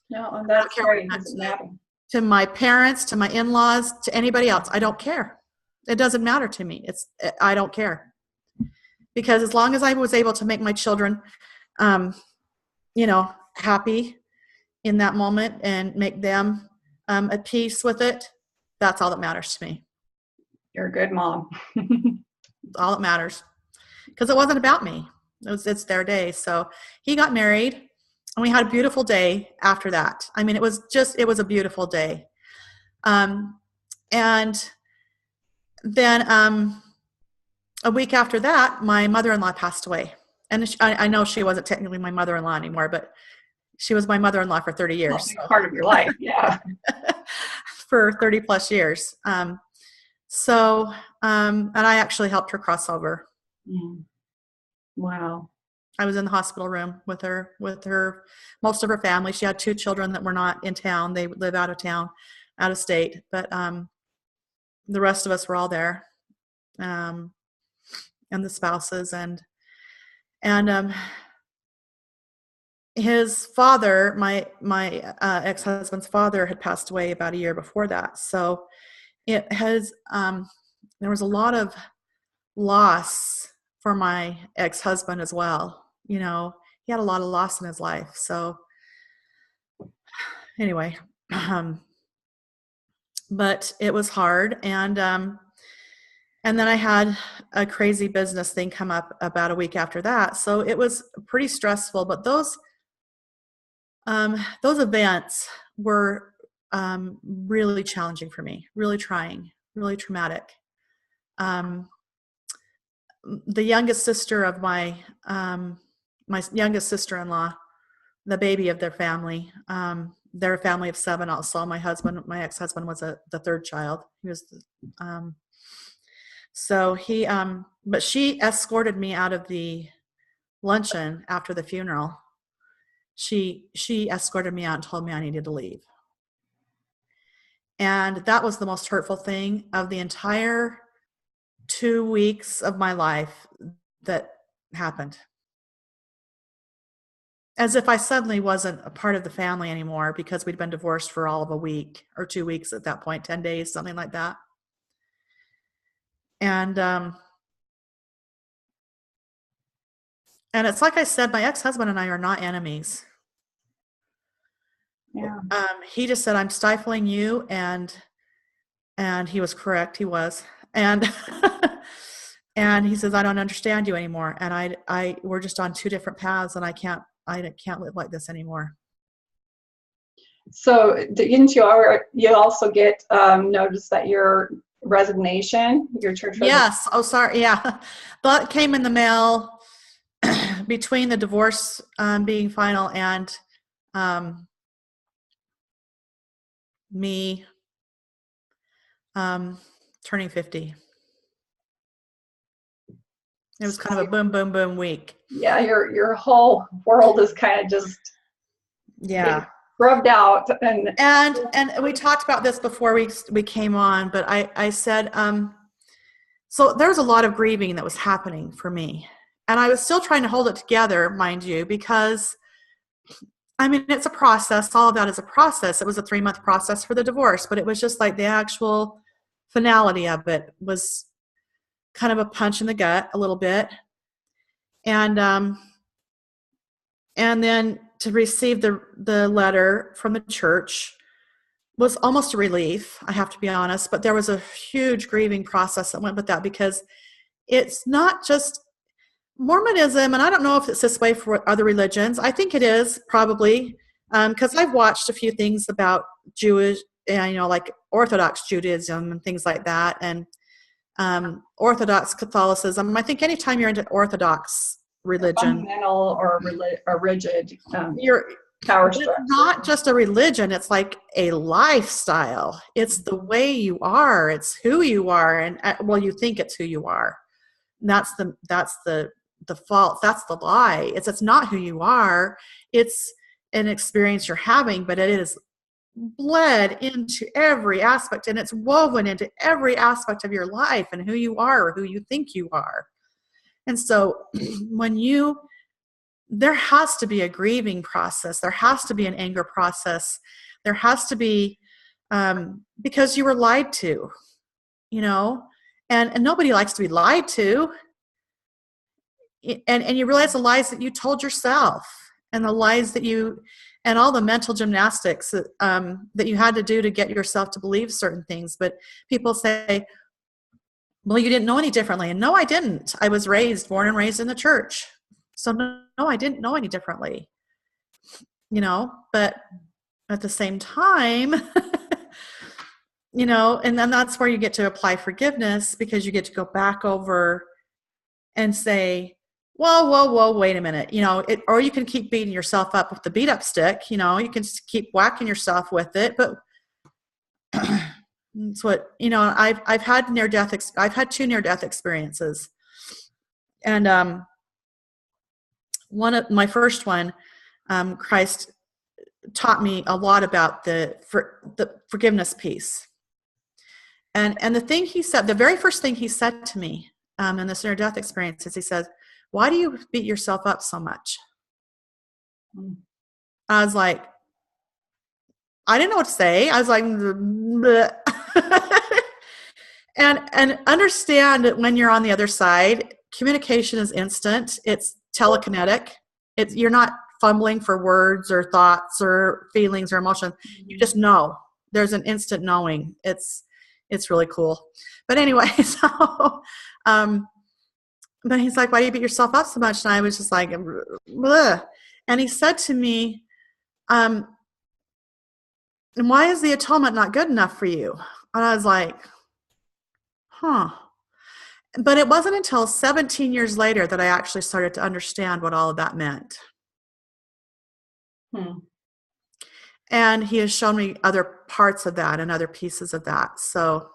No, and that's right. It doesn't matter. To my parents, to my in-laws, to anybody else, I don't care. It doesn't matter to me. I don't care. Because as long as I was able to make my children, happy in that moment and make them at peace with it, that's all that matters to me. You're a good mom. All that matters, because it wasn't about me. It's their day. So he got married, and we had a beautiful day after that. I mean, it was a beautiful day. And then a week after that, my mother-in-law passed away. And I know she wasn't technically my mother-in-law anymore, but she was my mother-in-law for 30 years. Well, part of your life, yeah. For 30 plus years. And I actually helped her cross over. Wow. I was in the hospital room with her, most of her family. She had 2 children that were not in town. They live out of town, out of state. But the rest of us were all there, and the spouses and his father, my ex-husband's father, had passed away about a year before that. So it has there was a lot of loss for my ex-husband as well. He had a lot of loss in his life. So anyway, but it was hard. And And then I had a crazy business thing come up about a week after that. So it was pretty stressful, but those events were really challenging for me, really trying, really traumatic. The youngest sister of my youngest sister-in-law, the baby of their family, they're a family of 7 also. My ex-husband was the third child. He was, so he, but she escorted me out of the luncheon after the funeral. She escorted me out and told me I needed to leave. And that was the most hurtful thing of the entire 2 weeks of my life that happened. As if I suddenly wasn't a part of the family anymore because we'd been divorced for all of a week or 2 weeks at that point, 10 days, something like that. And it's like I said, my ex-husband and I are not enemies. Yeah. He just said, I'm stifling you. And he was correct. He was. And, and he says, I don't understand you anymore. And we're just on 2 different paths, and I can't live like this anymore. So didn't you also get notice that your resignation, your church resignation? Yes. Oh, sorry. Yeah. That came in the mail between the divorce being final and me turning 50. It was kind of a boom, boom, boom week. Yeah, your whole world is kind of just rubbed out. And we talked about this before we came on, but I said, so there was a lot of grieving that was happening for me. And I was still trying to hold it together, mind you, because I mean, it's a process. All of that is a process. It was a 3-month process for the divorce, but it was just like the actual finality of it was kind of a punch in the gut a little bit. And then to receive the letter from the church was almost a relief, I have to be honest, but there was a huge grieving process that went with that, because it's not just Mormonism, and I don't know if it's this way for other religions. I think it is probably, because I've watched a few things about Jewish, like Orthodox Judaism and things like that, and Orthodox Catholicism. I think anytime you're into Orthodox religion, fundamental or rigid, you're power structure. It's not just a religion; it's like a lifestyle. It's the way you are. It's who you are, and you think it's who you are. And that's the fault. That's the lie. It's not who you are. It's an experience you're having, but it is bled into every aspect, and it's woven into every aspect of your life and who you are or who you think you are. And so there has to be a grieving process. There has to be an anger process. There has to be, because you were lied to, and nobody likes to be lied to. And you realize the lies that you told yourself, and the lies and all the mental gymnastics that you had to do to get yourself to believe certain things. But people say, well, you didn't know any differently. And no, I didn't. I was born and raised in the church. So no, I didn't know any differently, but at the same time, and then that's where you get to apply forgiveness, because you get to go back over and say, whoa, wait a minute, or you can keep beating yourself up with the beat up stick, you can just keep whacking yourself with it. But it's what, I've had I've had 2 near-death experiences. And my first one, Christ taught me a lot about the forgiveness piece. And the thing he said, the very first thing he said to me in this near-death experience is, he says, why do you beat yourself up so much? I was like, I didn't know what to say. I was like, and understand that when you're on the other side, communication is instant. It's telekinetic. You're not fumbling for words or thoughts or feelings or emotions. You just know. There's an instant knowing. It's really cool. But anyway, so, but he's like, why do you beat yourself up so much? And I was just like, bleh. And he said to me, and why is the atonement not good enough for you? And I was like, huh. But it wasn't until 17 years later that I actually started to understand what all of that meant. And he has shown me other parts of that and other pieces of that. So,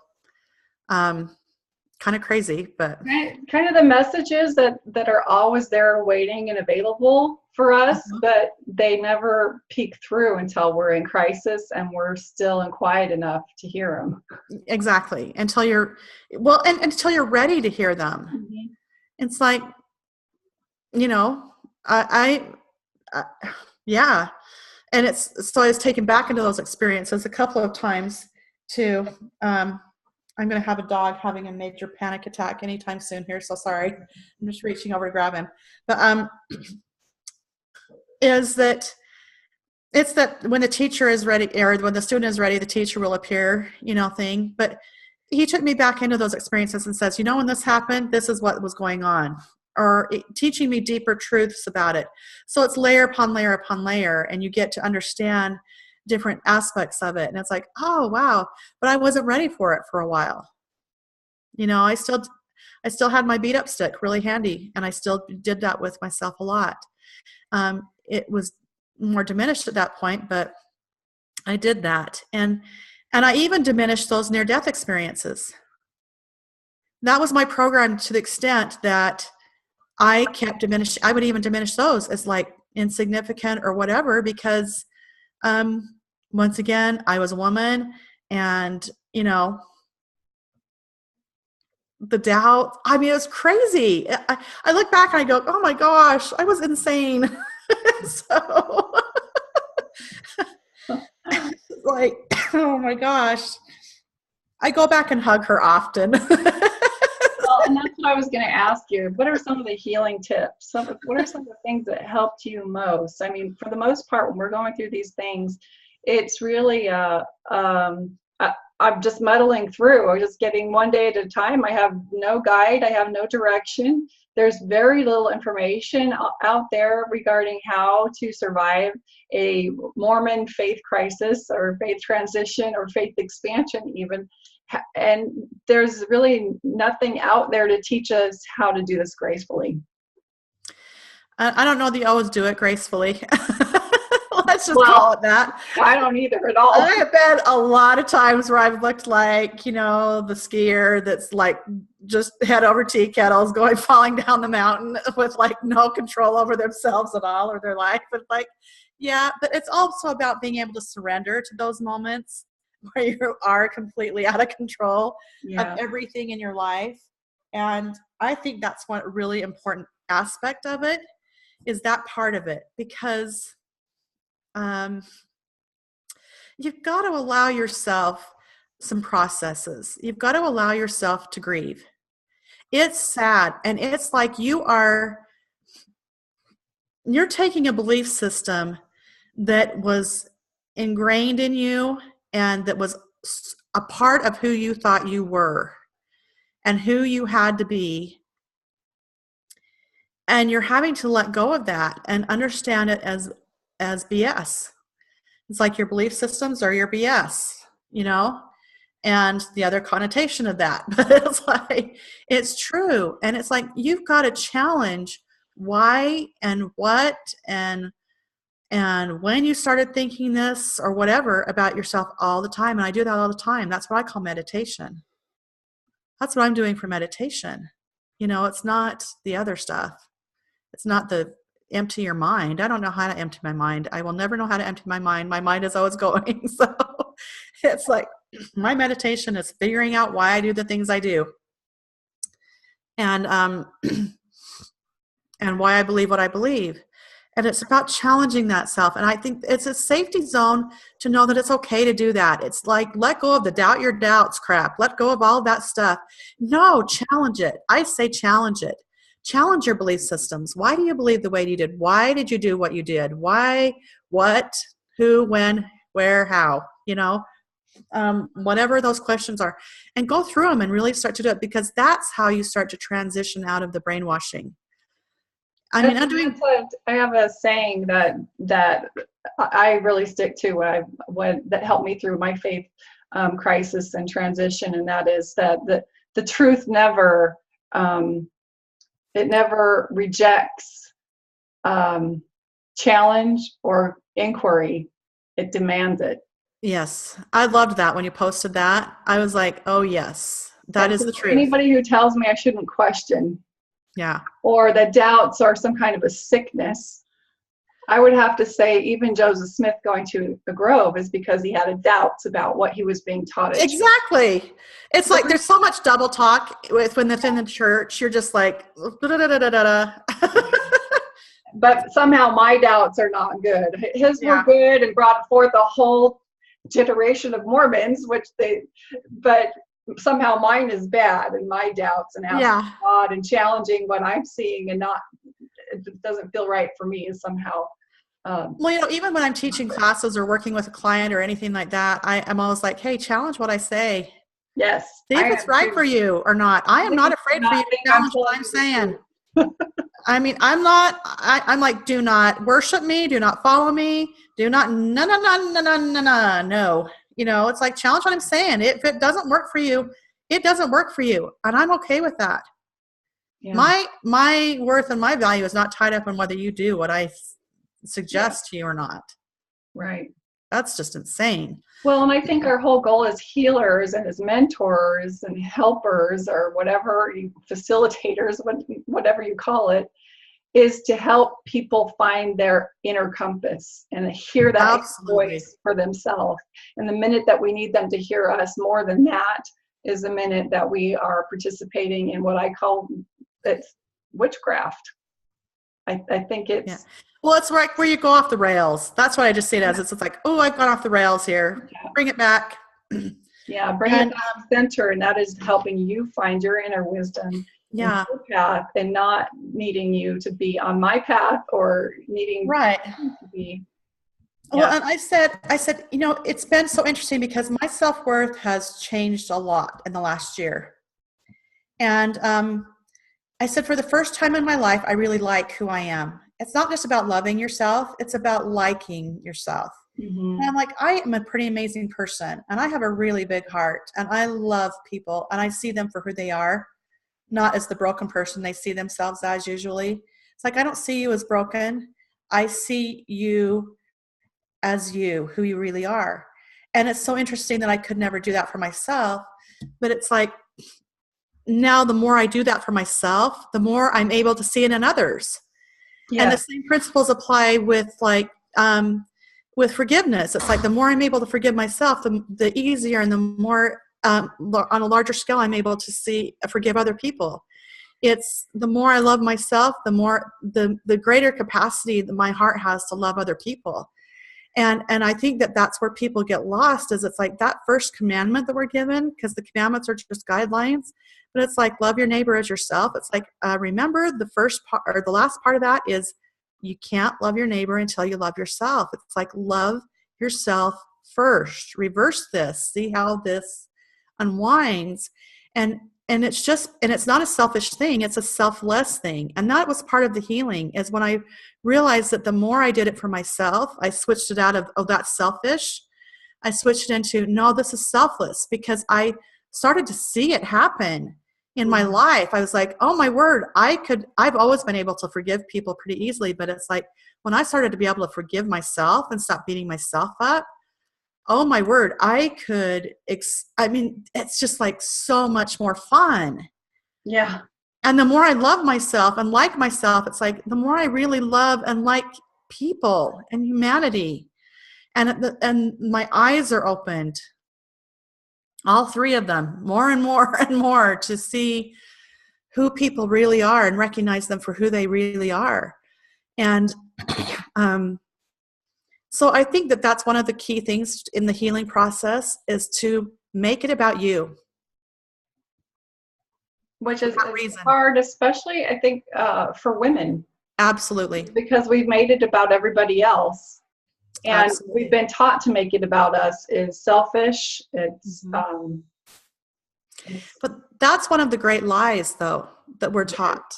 kind of crazy, but kind of the messages that are always there waiting and available for us, but they never peek through until we're in crisis and we're still and quiet enough to hear them. Exactly. Until you're, well, and until you're ready to hear them. It's like, you know, yeah. And so I was taken back into those experiences a couple of times too. I'm going to have a dog having a major panic attack anytime soon here. So sorry. I'm just reaching over to grab him. But, it's that when the teacher is ready, or when the student is ready, the teacher will appear, thing. But he took me back into those experiences and says, when this happened, this is what was going on, or teaching me deeper truths about it. So it's layer upon layer upon layer, and you get to understand different aspects of it. And it's like, oh, wow. But I wasn't ready for it for a while. I still had my beat up stick really handy, and I still did that with myself a lot. It was more diminished at that point, but I did that. And I even diminished those near-death experiences. That was my program, to the extent that I kept diminishing. I would even diminish those as like insignificant or whatever, because once again, I was a woman, and the doubt. I mean, it was crazy. I look back and I go, oh my gosh, I was insane. So like, oh my gosh, I go back and hug her often. Well, and that's what I was going to ask you. What are some of the healing tips? What are some of the things that helped you most? I mean, for the most part, when we're going through these things, it's really I'm just muddling through. I'm just getting one day at a time. I have no guide. I have no direction. There's very little information out there regarding how to survive a Mormon faith crisis, or faith transition, or faith expansion even. And there's really nothing out there to teach us how to do this gracefully. I don't know that you always do it gracefully. Let's just call it that. I don't either at all. I have been a lot of times where I've looked like, the skier that's like just head over tea kettles falling down the mountain with like no control over themselves at all, or their life. But like, yeah, but it's also about being able to surrender to those moments where you are completely out of control of everything in your life. And I think that's one really important aspect of it, is that part of it, because you've got to allow yourself some processes. You've got to allow yourself to grieve. It's sad. And it's like you're taking a belief system that was ingrained in you, and that was a part of who you thought you were and who you had to be. And you're having to let go of that and understand it as BS. It's like your belief systems are your BS, and the other connotation of that. But it's like, it's true. And it's like, you've got to challenge why and what and when you started thinking this or whatever about yourself all the time. And I do that all the time. That's what I call meditation. That's what I'm doing for meditation. It's not the other stuff. It's not the empty your mind. I don't know how to empty my mind. I will never know how to empty my mind. My mind is always going. So it's like, my meditation is figuring out why I do the things I do, and and why I believe what I believe. And it's about challenging that self. And I think it's a safety zone to know that it's okay to do that. It's like, let go of the doubt your doubts crap. Let go of all that stuff. No, challenge it. I say challenge it. Challenge your belief systems. Why do you believe the way you did? Why did you do what you did? Why, what, who, when, where, how, whatever those questions are, and go through them and really start to do it, because that's how you start to transition out of the brainwashing. I mean, I have a saying that I really stick to when that helped me through my faith crisis and transition, and that is that the truth never it never rejects challenge or inquiry. It demands it. yes, I loved that when you posted that. I was like, oh yes, that is the truth. Anybody who tells me I shouldn't question, yeah, or that doubts are some kind of a sickness, I would have to say even Joseph Smith going to the Grove is because he had doubts about what he was being taught. Exactly. It's like there's so much double talk within the church. You're just like, but somehow my doubts are not good. His were good and brought forth a whole generation of Mormons, but somehow mine is bad, and my doubts and asking God and challenging what I'm seeing and it doesn't feel right for me is somehow. Well, even when I'm teaching classes or working with a client or anything like that, I'm always like, hey, challenge what I say. Yes. See if it's right for you or not. I am not afraid for you to challenge what I'm saying. I mean, I'm like, do not worship me. Do not follow me. Do not, no. It's like, challenge what I'm saying. If it doesn't work for you, it doesn't work for you. And I'm okay with that. Yeah. My worth and my value is not tied up in whether you do what I suggest to you or not. Right. That's just insane. Well, and I think our whole goal as healers and as mentors and helpers, or facilitators, whatever you call it, is to help people find their inner compass and hear that voice for themselves. And the minute that we need them to hear us more than that is the minute that we are participating in what I call it's witchcraft. I think it's... Yeah. Well, it's like where you go off the rails. That's what I just see it as. It's like, oh, I've gone off the rails here. Yeah. Bring it back. Yeah, bring it back center, and that is helping you find your inner wisdom. Yeah. Your path, and not needing you to be on my path or needing to be. Yeah. Well, and I said, it's been so interesting because my self-worth has changed a lot in the last year. And I said, for the first time in my life, I really like who I am. It's not just about loving yourself. It's about liking yourself. Mm-hmm. And I'm like, I am a pretty amazing person, and I have a really big heart, and I love people, and I see them for who they are, not as the broken person they see themselves as usually. It's like, I don't see you as broken. I see you as you, who you really are. And it's so interesting that I could never do that for myself, but it's like, now the more I do that for myself, the more I'm able to see it in others. Yeah. And the same principles apply with with forgiveness. It's like the more I'm able to forgive myself, the easier and the more on a larger scale I'm able to forgive other people. It's the more I love myself, the more the greater capacity that my heart has to love other people. And I think that's where people get lost, is it's like that first commandment that we're given, because the commandments are just guidelines, but it's like, love your neighbor as yourself. It's like, remember the first part, or the last part of that is, you can't love your neighbor until you love yourself. It's like, love yourself first. Reverse this. See how this unwinds. And it's not a selfish thing. It's a selfless thing. And that was part of the healing, is when I realized that the more I did it for myself, I switched it out of, oh, that's selfish. I switched it into, no, this is selfless, because I started to see it happen in my life. I was like, oh my word, I've always been able to forgive people pretty easily. But it's like, when I started to be able to forgive myself and stop beating myself up, oh my word, it's just like so much more fun. Yeah. And the more I love myself and like myself, it's like the more I really love and like people and humanity. And my eyes are opened, all three of them, more and more and more, to see who people really are and recognize them for who they really are. And so I think that's one of the key things in the healing process, is to make it about you. Which is hard, especially, I think, for women. Absolutely. Because we've made it about everybody else. And we've Absolutely. been taught to make it about us is selfish. But that's one of the great lies, though, that we're taught.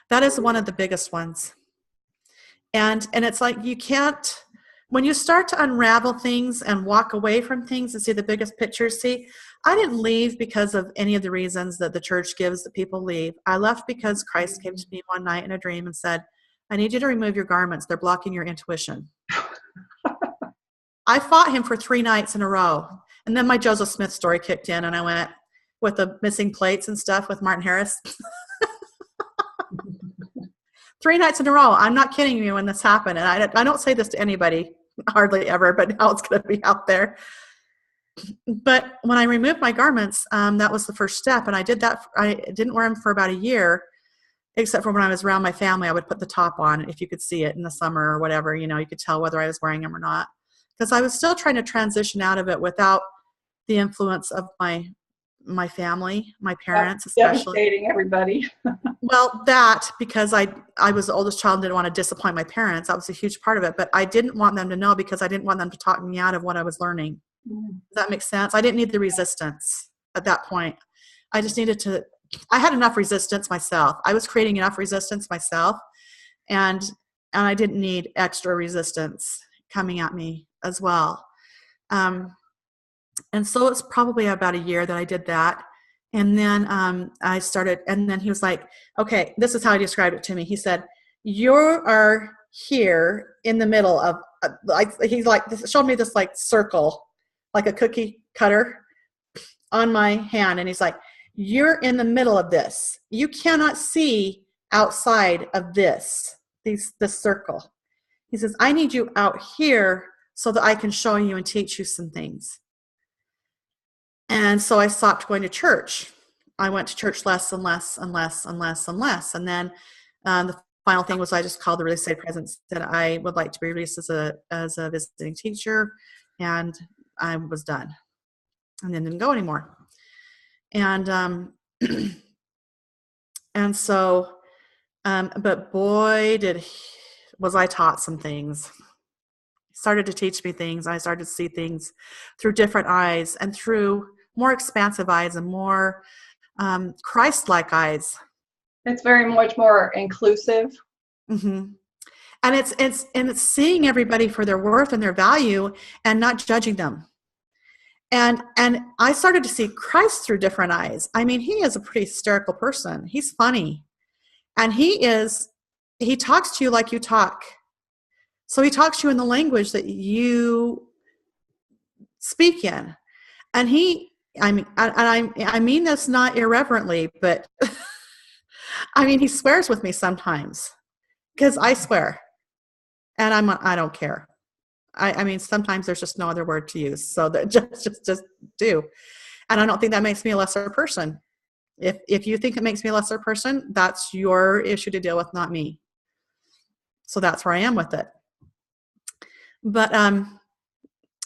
That is one of the biggest ones. And it's like you can't, when you start to unravel things and walk away from things and see the biggest picture, see, I didn't leave because of any of the reasons that the church gives that people leave. I left because Christ came to me one night in a dream and said, I need you to remove your garments. They're blocking your intuition. I fought him for 3 nights in a row. And then my Joseph Smith story kicked in, and I went with the missing plates and stuff with Martin Harris. 3 nights in a row. I'm not kidding you when this happened. And I don't say this to anybody, hardly ever, but now it's going to be out there. But when I removed my garments, that was the first step. And I did that. I didn't wear them for about a year, except for when I was around my family. I would put the top on if you could see it in the summer or whatever. You know, you could tell whether I was wearing them or not. Because I was still trying to transition out of it without the influence of my family, my parents especially. Devastating everybody. Well, that, because I was the oldest child and didn't want to disappoint my parents. That was a huge part of it. But I didn't want them to know because I didn't want them to talk me out of what I was learning. Does that make sense? I didn't need the resistance at that point. I just needed to, I had enough resistance myself. I was creating enough resistance myself. And I didn't need extra resistance coming at me as well. And so it's probably about a year that I did that. And then I started, and then he was like, okay, this is how he described it to me. He said, you are here in the middle of, he's like, showed me this like circle, like a cookie cutter on my hand. And he's like, you're in the middle of this. You cannot see outside of this circle. He says, I need you out here so that I can show you and teach you some things. And so I stopped going to church. I went to church less and less and less and less and less. And then the final thing was I just called the Really Saved Presence, said I would like to be released as a visiting teacher, and I was done. And then didn't go anymore. And and so, but boy, was I taught some things. Started to teach me things. I started to see things through different eyes and through more expansive eyes and more Christ-like eyes. It's very much more inclusive. Mm-hmm. And it's seeing everybody for their worth and their value and not judging them. And I started to see Christ through different eyes. I mean, he is a pretty hysterical person. He's funny. And he talks to you like you talk. So he talks to you in the language that you speak in. And I mean this not irreverently, but I mean, he swears with me sometimes because I swear, and I don't care. I mean, sometimes there's just no other word to use. So that just do. And I don't think that makes me a lesser person. If you think it makes me a lesser person, that's your issue to deal with, not me. So that's where I am with it. But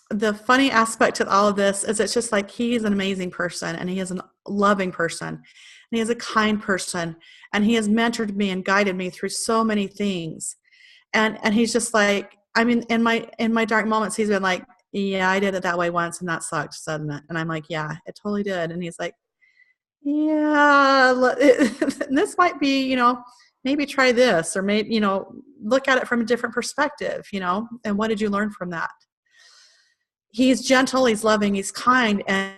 the funny aspect to all of this is it's just like he's an amazing person, and he is a loving person, and he is a kind person, and he has mentored me and guided me through so many things. And he's just like, I mean, in my dark moments, he's been like, yeah, I did it that way once and that sucked, doesn't it? And I'm like, yeah, it totally did. And he's like, yeah, this might be, maybe try this, or maybe, look at it from a different perspective, and what did you learn from that? He's gentle, he's loving, he's kind. And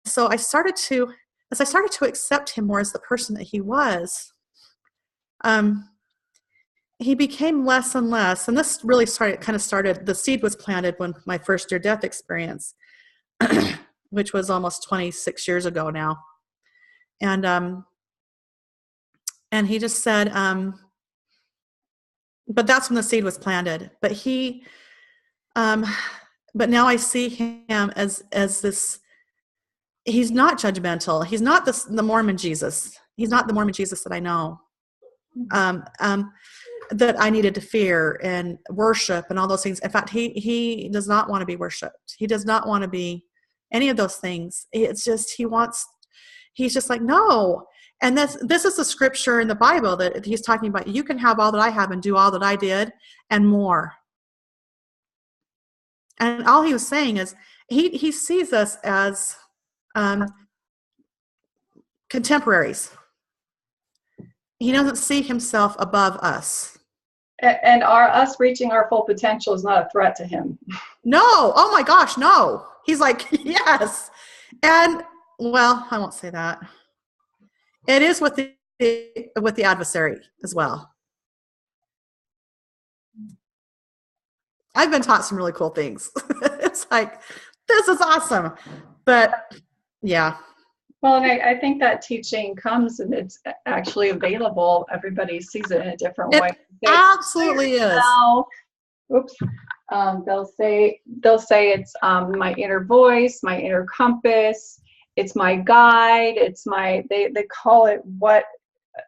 so as I started to accept him more as the person that he was, he became less and less. And this really started, the seed was planted when my first near-death experience, which was almost 26 years ago now. And he just said, but that's when the seed was planted. But but now I see him as this, he's not judgmental. He's not the Mormon Jesus. He's not the Mormon Jesus that I know, that I needed to fear and worship and all those things. In fact, he does not want to be worshiped. He does not want to be any of those things. It's just, he's just like, no. And this is the scripture in the Bible that he's talking about. You can have all that I have and do all that I did and more. And all he was saying is he sees us as contemporaries. He doesn't see himself above us. And us reaching our full potential is not a threat to him. No. Oh my gosh, no. He's like, yes. And well, I won't say that. It is with the adversary as well. I've been taught some really cool things. It's like, this is awesome. But yeah. Well, and I think that teaching comes and it's actually available. Everybody sees it in a different way. It absolutely is. Now, oops. They'll say it's my inner voice, my inner compass. It's my guide. It's my, they call it what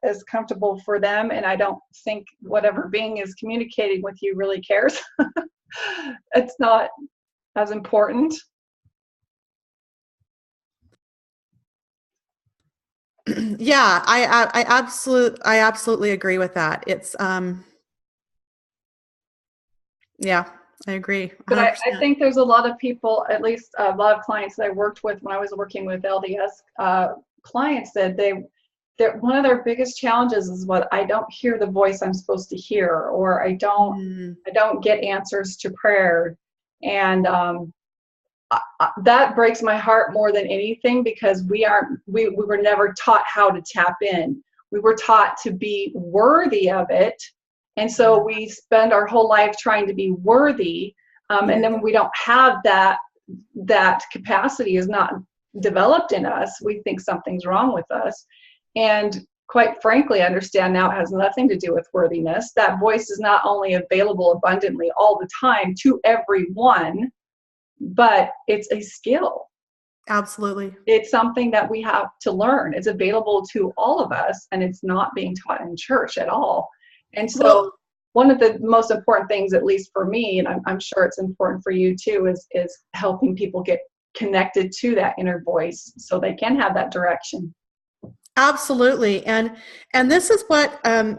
is comfortable for them. And I don't think whatever being is communicating with you really cares. It's not as important. Yeah, I absolutely agree with that. It's yeah, I agree. 100%. But I think there's a lot of people, at least a lot of clients that I worked with when I was working with LDS clients, that one of their biggest challenges is what I don't hear the voice I'm supposed to hear, or I don't get answers to prayer, and that breaks my heart more than anything, because we were never taught how to tap in. We were taught to be worthy of it, and so we spend our whole life trying to be worthy, and then when we don't have that capacity is not developed in us, we think something's wrong with us. And quite frankly, I understand now it has nothing to do with worthiness. That voice is not only available abundantly all the time to everyone, but it's a skill. Absolutely. It's something that we have to learn. It's available to all of us, and it's not being taught in church at all. And so one of the most important things, at least for me, and I'm sure it's important for you too, is helping people get connected to that inner voice so they can have that direction. Absolutely. And this is what I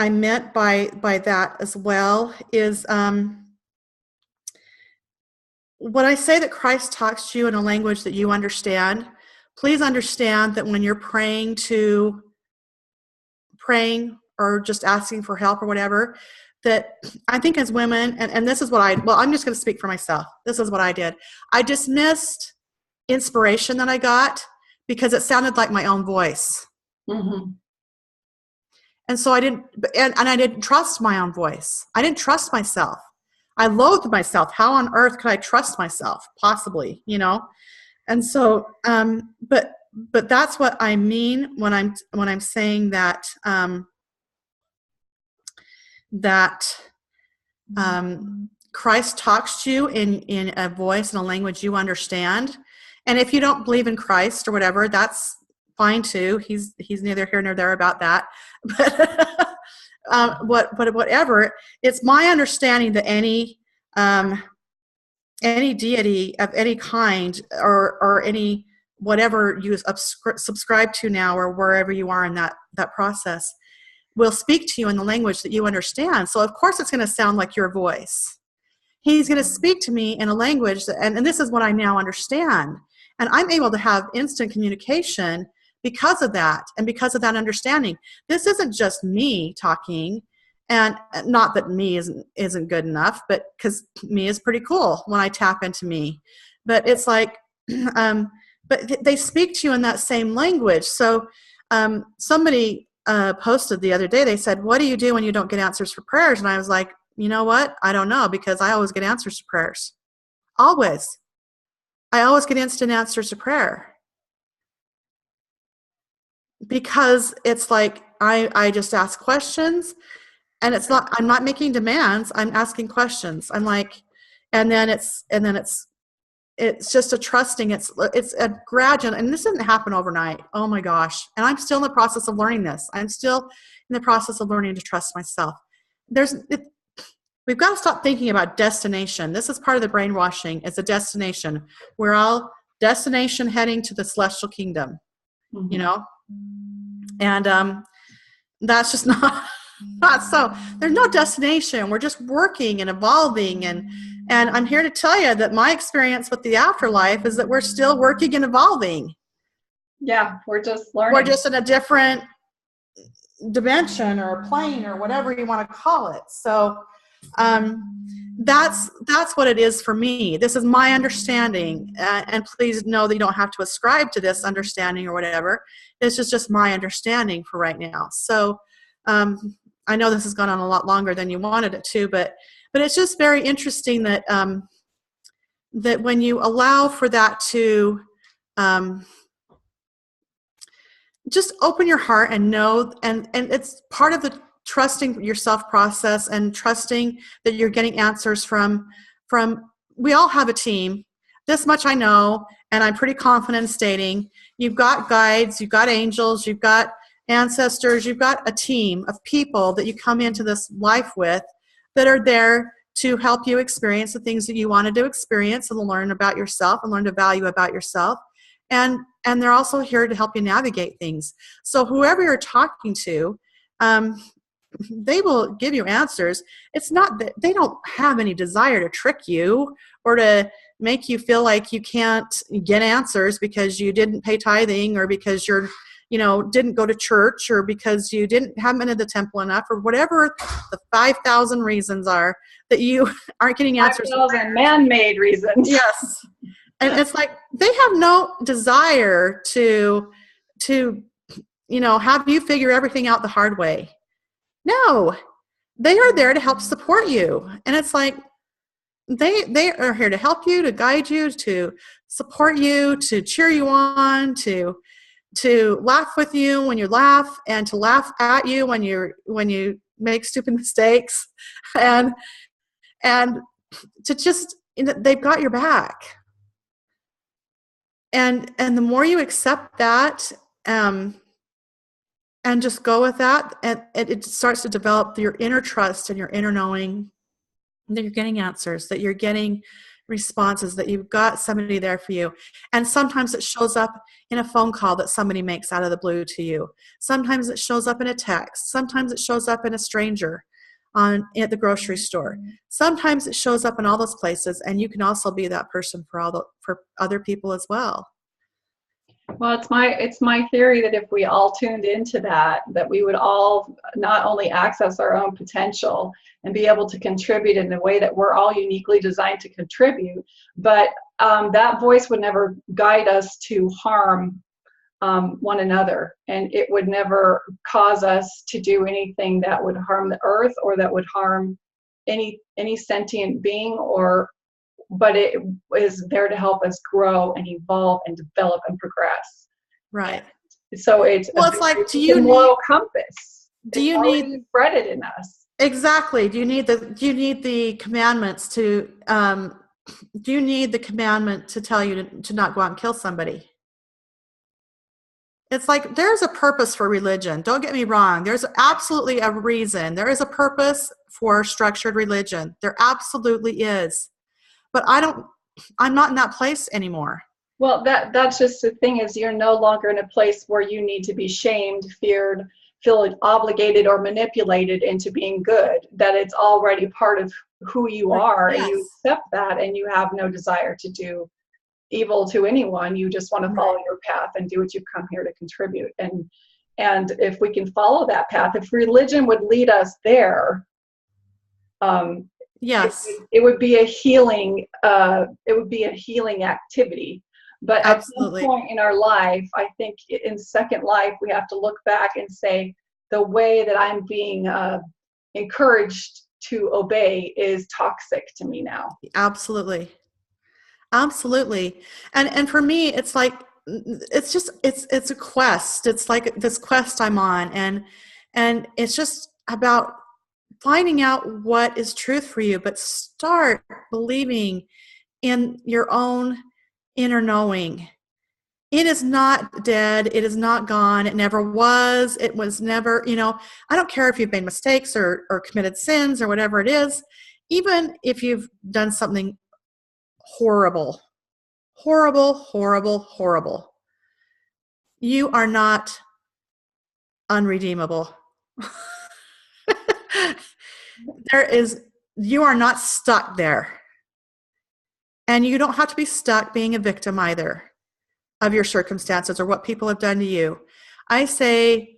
meant by that as well is when I say that Christ talks to you in a language that you understand, please understand that when you're praying or just asking for help or whatever, that I think as women, and this is what I'm just going to speak for myself. This is what I did. I dismissed inspiration that I got because it sounded like my own voice. Mm-hmm. And so I didn't trust my own voice. I didn't trust myself. I loathed myself. How on earth could I trust myself? Possibly, And so, but that's what I mean when I'm saying that Christ talks to you in a voice and a language you understand. And if you don't believe in Christ or whatever, that's fine too. He's neither here nor there about that. But whatever, it's my understanding that any deity of any kind or any whatever you subscribe to now or wherever you are in that process will speak to you in the language that you understand. So of course it's going to sound like your voice. He's going to speak to me in a language and this is what I now understand. And I'm able to have instant communication because of that and because of that understanding. This isn't just me talking, and not that me isn't good enough, but because me is pretty cool when I tap into me. But it's like, but they speak to you in that same language. So somebody posted the other day, they said, what do you do when you don't get answers for prayers? And I was like, you know what? I don't know, because I always get answers to prayers. Always. I always get instant answers to prayer. Because it's like I just ask questions, and I'm not making demands, I'm asking questions. I'm like, and then it's just a trusting, it's a gradual, and this didn't happen overnight. Oh my gosh. And I'm still in the process of learning this. I'm still in the process of learning to trust myself. We've got to stop thinking about destination. This is part of the brainwashing. It's a destination. We're all destination heading to the celestial kingdom, mm-hmm. And that's just not Not so. There's no destination. We're just working and evolving. And I'm here to tell you that my experience with the afterlife is that we're still working and evolving. Yeah, we're just learning. We're just in a different dimension or plane or whatever you want to call it. So that's what it is for me. This is my understanding, and please know that you don't have to ascribe to this understanding or whatever. This is just my understanding for right now. So I know this has gone on a lot longer than you wanted it to, but it's just very interesting that that when you allow for that to just open your heart and know, and it's part of the trusting yourself process and trusting that you're getting answers from we all have a team. This much I know, and I'm pretty confident in stating, you've got guides, you've got angels, you've got ancestors, you've got a team of people that you come into this life with that are there to help you experience the things that you wanted to experience and learn about yourself and learn to value about yourself. And they're also here to help you navigate things. So whoever you're talking to, they will give you answers. It's not that they don't have any desire to trick you or to make you feel like you can't get answers because you didn't pay tithing or because you're, didn't go to church or because you haven't been to the temple enough or whatever the 5,000 reasons are that you aren't getting answers. 5,000 man-made reasons. Yes. And it's like they have no desire to have you figure everything out the hard way. No, they are there to help support you. And it's like they are here to help you, to guide you, to support you, to cheer you on, to laugh with you when you laugh, and to laugh at you when you make stupid mistakes, and to just they've got your back. And the more you accept that, and just go with that, and it starts to develop your inner trust and your inner knowing that you're getting answers, that you're getting responses, that you've got somebody there for you. And sometimes it shows up in a phone call that somebody makes out of the blue to you. Sometimes it shows up in a text. Sometimes it shows up in a stranger at the grocery store. Sometimes it shows up in all those places, and you can also be that person for other people as well. Well, it's my theory that if we all tuned into that we would all not only access our own potential and be able to contribute in the way that we're all uniquely designed to contribute, but that voice would never guide us to harm one another, and it would never cause us to do anything that would harm the earth or that would harm any sentient being, but it is there to help us grow and evolve and develop and progress. Right. So it's like, do you moral compass? Do you need embedded in us? Exactly. Do you need the commandments to? Do you need the commandment to tell you to not go out and kill somebody? It's like there's a purpose for religion. Don't get me wrong. There's absolutely a reason. There is a purpose for structured religion. There absolutely is. But I'm not in that place anymore. Well, that's just the thing, is you're no longer in a place where you need to be shamed, feared, feel obligated or manipulated into being good. That it's already part of who you are. Yes. And you accept that, and you have no desire to do evil to anyone. You just want to follow your path and do what you've come here to contribute. And if we can follow that path, if religion would lead us there, yes, it would be a healing. It would be a healing activity. But absolutely. At some point in our life, I think in Second Life, we have to look back and say, the way that I'm being encouraged to obey is toxic to me now. Absolutely. And for me, it's like, it's a quest. It's like this quest I'm on, and it's just about finding out what is truth for you, but start believing in your own inner knowing. It is not dead. It is not gone. It never was. It was never, I don't care if you've made mistakes or committed sins or whatever it is, even if you've done something horrible, you are not unredeemable. you are not stuck there. And you don't have to be stuck being a victim either of your circumstances or what people have done to you. I say,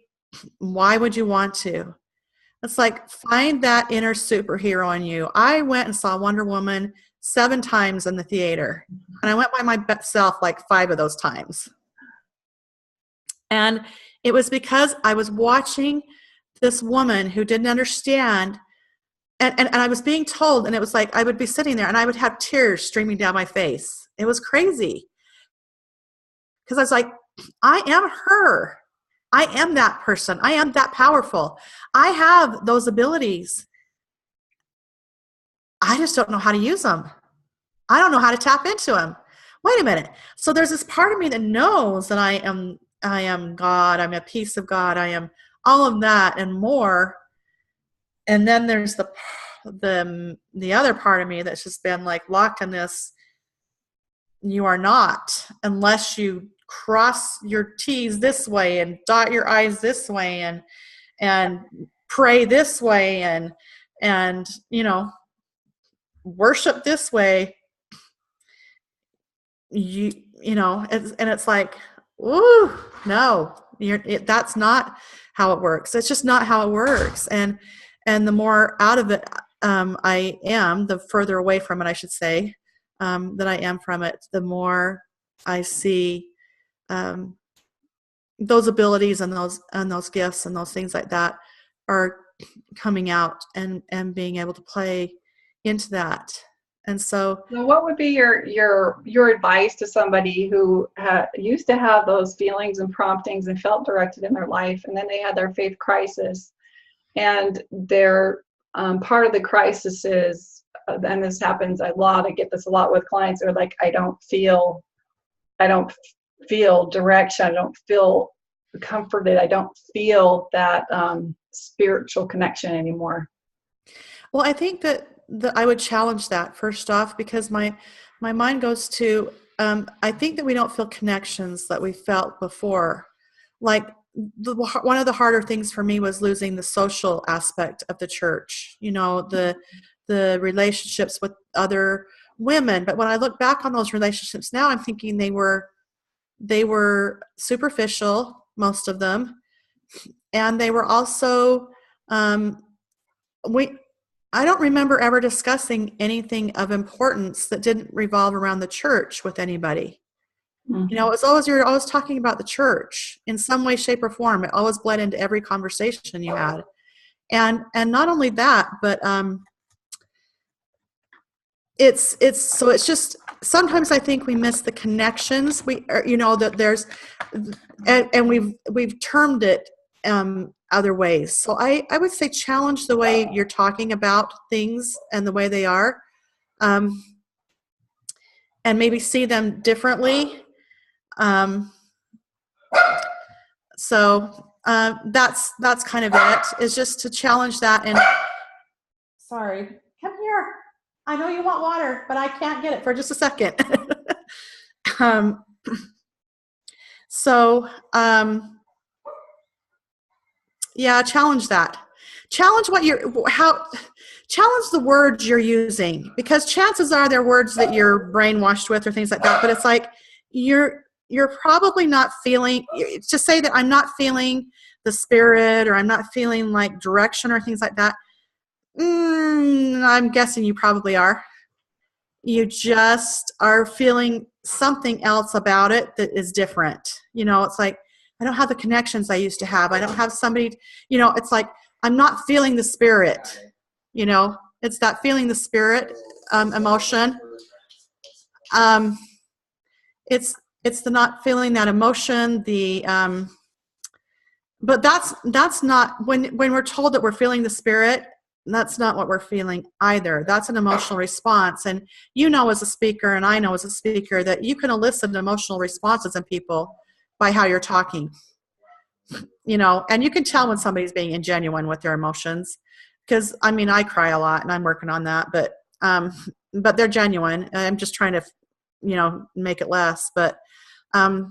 why would you want to? It's like, find that inner superhero in you. I went and saw Wonder Woman 7 times in the theater, and I went by myself like 5 of those times. And it was because I was watching this woman who didn't understand, and I was being told, and it was like I would be sitting there and I would have tears streaming down my face. It was crazy. Because I was like, I am her. I am that person. I am that powerful. I have those abilities. I just don't know how to use them. I don't know how to tap into them. Wait a minute. So there's this part of me that knows that I am God. I'm a piece of God. I am all of that and more. And then there's the other part of me that's just been like locked in this. You are not, unless you cross your T's this way and dot your I's this way and pray this way and worship this way. It's like, ooh, no, that's not how it works. It's just not how it works. And the more out of it I am, the further away from it, I should say, that I am from it, the more I see those abilities and those gifts and those things like that are coming out and being able to play into that. And so what would be your advice to somebody who used to have those feelings and promptings and felt directed in their life, and then they had their faith crisis, and their part of the crisis is, and this happens a lot, I get this a lot with clients, they're like, I don't feel direction, I don't feel comforted, I don't feel that spiritual connection anymore. Well, I think that I would challenge that first off, because my mind goes to, I think that we don't feel connections that we felt before. Like one of the harder things for me was losing the social aspect of the church, the relationships with other women. But when I look back on those relationships now, I'm thinking they were superficial, most of them. And they were also, I don't remember ever discussing anything of importance that didn't revolve around the church with anybody. Mm-hmm. You're always talking about the church in some way, shape, or form. It always bled into every conversation you had. And not only that, but it's just, sometimes I think we miss the connections. That there's, and we've termed it other ways. So I would say challenge the way you're talking about things and the way they are, and maybe see them differently. So that's kind of it, is just to challenge that. And sorry, come here. I know you want water, but I can't get it for just a second. Yeah, challenge that. Challenge challenge the words you're using, because chances are they're words that you're brainwashed with or things like that. But it's like you're probably not feeling, to say that I'm not feeling the spirit, or I'm not feeling like direction or things like that. I'm guessing you probably are. You just are feeling something else about it that is different. It's like, I don't have the connections I used to have. I don't have somebody, it's like, I'm not feeling the spirit, it's that feeling the spirit emotion. It's the not feeling that emotion, but that's not, when we're told that we're feeling the spirit, that's not what we're feeling either. That's an emotional response. And as a speaker, and I know as a speaker, that you can elicit emotional responses in people by how you're talking, and you can tell when somebody's being ingenuine with their emotions, because I cry a lot and I'm working on that, but they're genuine. I'm just trying to, make it less. But I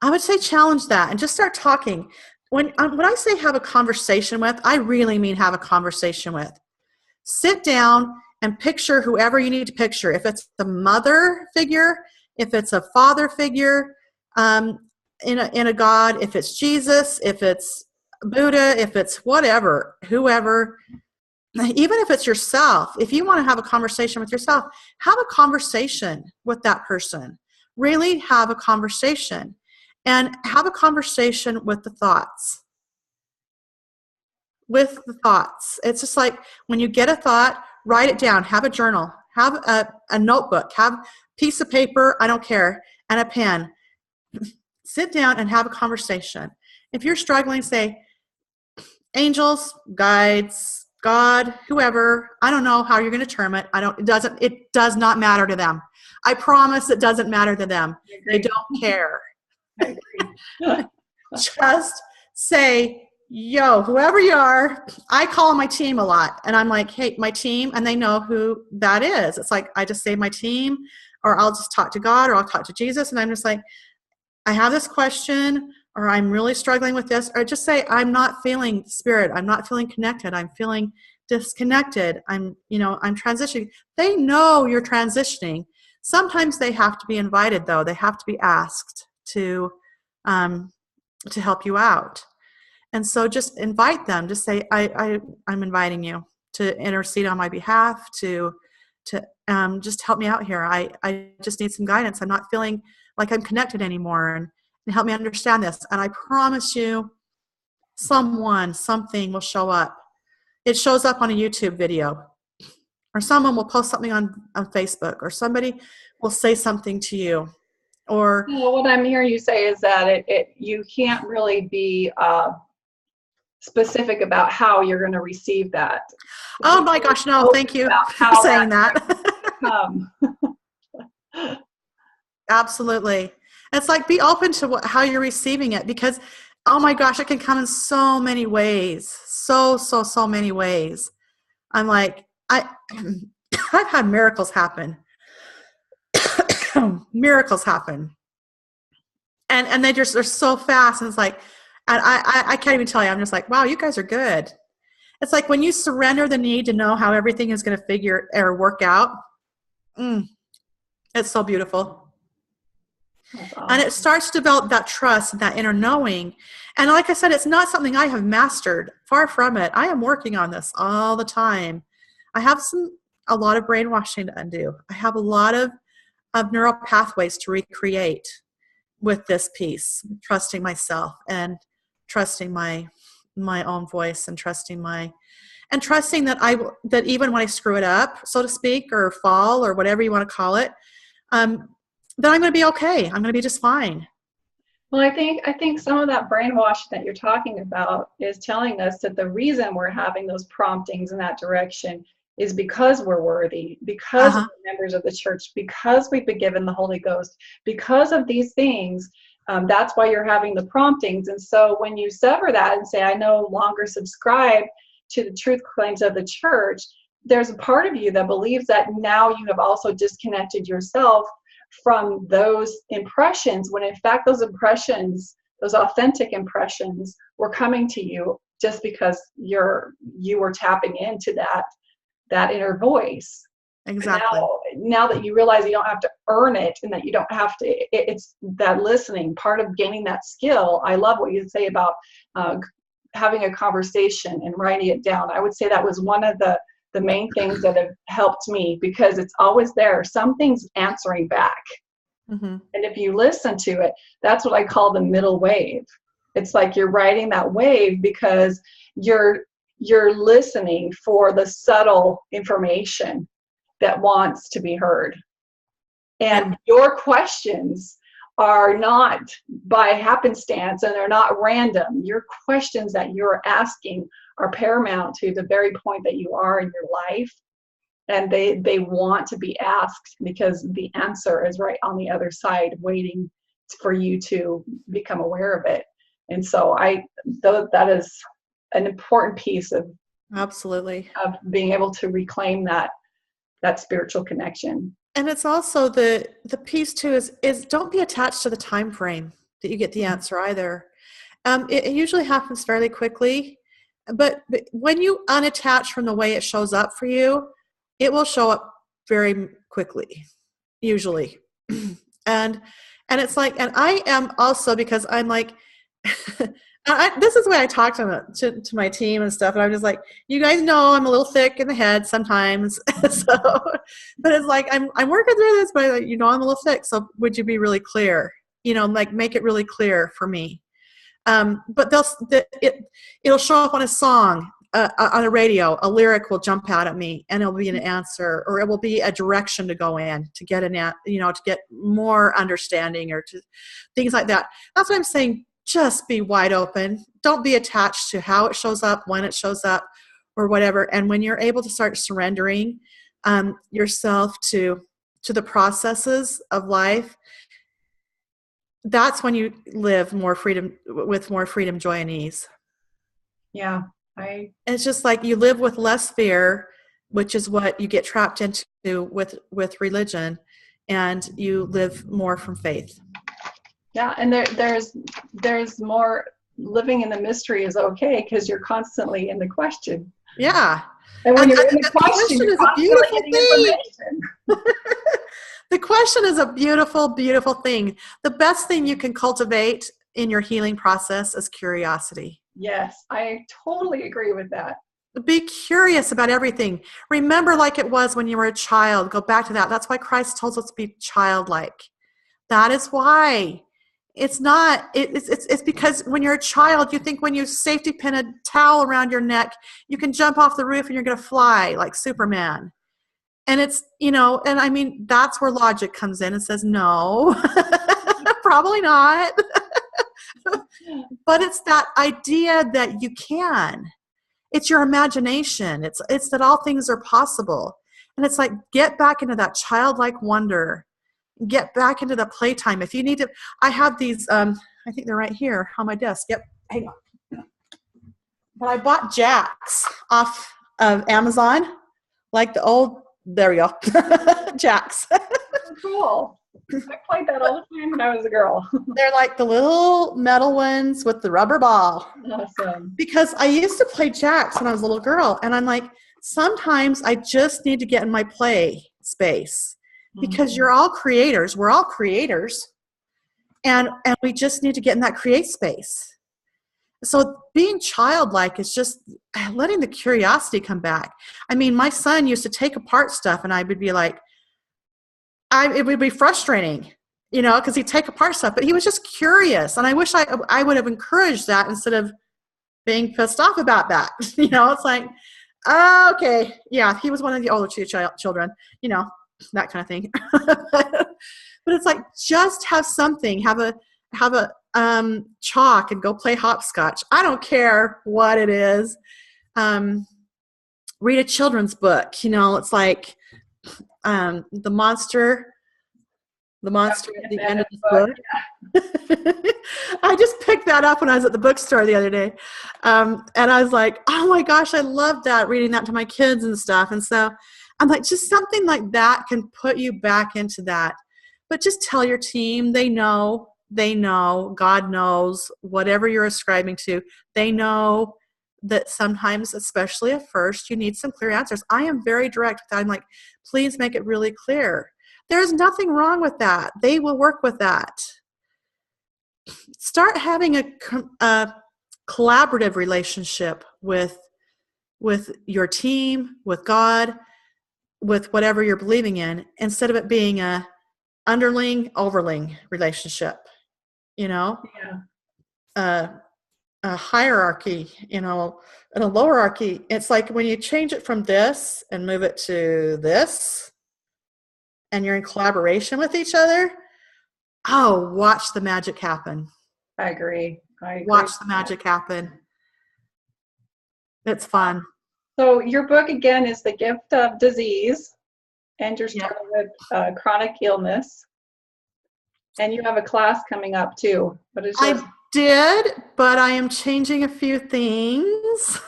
would say challenge that and just start talking. when I say have a conversation with, I really mean have a conversation with. Sit down and picture whoever you need to picture. If it's the mother figure, if it's a father figure, in a God, if it's Jesus, if it's Buddha, if it's whatever, whoever, even if it's yourself, if you want to have a conversation with yourself, have a conversation with that person. Really have a conversation, and have a conversation with the thoughts. With the thoughts. It's just like when you get a thought, write it down, have a journal, have a notebook, have a piece of paper, I don't care, and a pen. Sit down and have a conversation. If you're struggling, say, angels, guides, God, whoever, I don't know how you're going to term it. It does not matter to them. I promise it doesn't matter to them. They don't care. Just say, yo, whoever you are, I call my team a lot. And I'm like, hey, my team, and they know who that is. It's like, I just say my team, or I'll just talk to God, or I'll talk to Jesus. And I'm just like, I have this question, or I'm really struggling with this, or just say, I'm not feeling spirit. I'm not feeling connected. I'm feeling disconnected. I'm transitioning. They know you're transitioning. Sometimes they have to be invited, though. They have to be asked to help you out. And so just invite them. Just say, I'm inviting you to intercede on my behalf, to just help me out here. I just need some guidance. I'm not feeling like I'm connected anymore, and help me understand this. And I promise you, something will show up. It shows up on a YouTube video, or someone will post something on Facebook, or somebody will say something to you. Or what I'm hearing you say is that you can't really be specific about how you're going to receive that. Oh my gosh, no, thank you for saying that. Absolutely. It's like, be open to how you're receiving it, because, oh my gosh, it can come in so many ways. So many ways. I'm like, I've had miracles happen. Miracles happen. And they're so fast. And it's like, and I can't even tell you, I'm just like, wow, you guys are good. It's like when you surrender the need to know how everything is going to figure or work out. It's so beautiful. Awesome. And it starts to develop that trust and that inner knowing. And like I said, it's not something I have mastered. Far from it. I am working on this all the time. I have a lot of brainwashing to undo. I have a lot of neural pathways to recreate with this piece, trusting myself and trusting my own voice, and trusting that even when I screw it up, so to speak, or fall, or whatever you want to call it, then I'm going to be okay. I'm going to be just fine. Well, I think some of that brainwash that you're talking about is telling us that the reason we're having those promptings in that direction is because we're worthy, because we're members of the church, because we've been given the Holy Ghost, because of these things. That's why you're having the promptings. And so when you sever that and say, I no longer subscribe to the truth claims of the church, there's a part of you that believes that now you have also disconnected yourself from those impressions, when in fact those impressions, those authentic impressions, were coming to you just because you were tapping into that inner voice. Exactly. Now that you realize you don't have to earn it, and that you don't have to, it's that listening, part of gaining that skill. I love what you say about having a conversation and writing it down. I would say that was one of the main things that have helped me, because it's always there. Something's answering back. And if you listen to it, that's what I call the middle wave. It's like you're riding that wave because you're listening for the subtle information that wants to be heard. And your questions are not by happenstance, and they're not random. Your questions that you're asking are paramount to the very point that you are in your life. And they want to be asked, because the answer is right on the other side, waiting for you to become aware of it. And so that is an important piece of absolutely of being able to reclaim that spiritual connection. And it's also the piece too is don't be attached to the time frame that you get the answer either. It usually happens fairly quickly, but when you unattach from the way it shows up for you, it will show up very quickly, usually. and it's like, and I am also, because I'm like, this is the way I talk to my team and stuff, and I'm just like, you guys know I'm a little thick in the head sometimes. So, but it's like, I'm working through this, but I'm a little thick, so would you be really clear? Like, make it really clear for me. But it'll show up on a song, on the radio. A lyric will jump out at me, and it'll be an answer, or it will be a direction to go in to get to get more understanding, or to things like that. That's what I'm saying. Just be wide open. Don't be attached to how it shows up, when it shows up, or whatever. And when you're able to start surrendering yourself to the processes of life, that's when you live more freedom, with more freedom, joy, and ease. Yeah. It's just like you live with less fear, which is what you get trapped into with religion, and you live more from faith. Yeah, and there's more. Living in the mystery is okay, because you're constantly in the question. Yeah. And when you're in the question is a beautiful thing. The question is a beautiful, beautiful thing. The best thing you can cultivate in your healing process is curiosity. Yes, I totally agree with that. Be curious about everything. Remember, like it was when you were a child. Go back to that. That's why Christ tells us to be childlike. That is why. It's not, it's because when you're a child, you think when you safety pin a towel around your neck, you can jump off the roof and you're going to fly like Superman. And it's, and I mean, that's where logic comes in and says, no, probably not. But it's that idea that you can. It's your imagination. It's that all things are possible. And it's like, get back into that childlike wonder. Get back into the playtime. If you need to, I have these, I think they're right here on my desk. Yep, hang on. But I bought jacks off of Amazon, like the old, there we go, jacks. Cool. I played that all the time when I was a girl. They're like the little metal ones with the rubber ball. Awesome. Because I used to play jacks when I was a little girl, and I'm like, sometimes I just need to get in my play space. Because you're all creators. We're all creators. And we just need to get in that create space. So being childlike is just letting the curiosity come back. I mean, my son used to take apart stuff, and I would be like, it would be frustrating, because he'd take apart stuff. But he was just curious. And I wish I would have encouraged that instead of being pissed off about that. It's like, okay, yeah, he was one of the older two children, that kind of thing. But it's like, just have something, have a chalk and go play hopscotch. I don't care what it is. Read a children's book. It's like the monster at the end of the book. I just picked that up when I was at the bookstore the other day. And I was like, oh my gosh, I love that, reading that to my kids and stuff. And so I'm like, just something like that can put you back into that. But just tell your team, they know, God knows, whatever you're ascribing to, they know that sometimes, especially at first, you need some clear answers. I am very direct with that. I'm like, please make it really clear. There's nothing wrong with that. They will work with that. Start having a collaborative relationship with your team, with God, with whatever you're believing in, instead of it being a underling-overling relationship, Yeah. A hierarchy, and a lowerarchy. It's like when you change it from this and move it to this, and you're in collaboration with each other, watch the magic happen. I agree. Watch the magic happen. It's fun. So your book, again, is The Gift of Disease, and you're starting with chronic illness. And you have a class coming up, too. But it's just... I did, but I am changing a few things.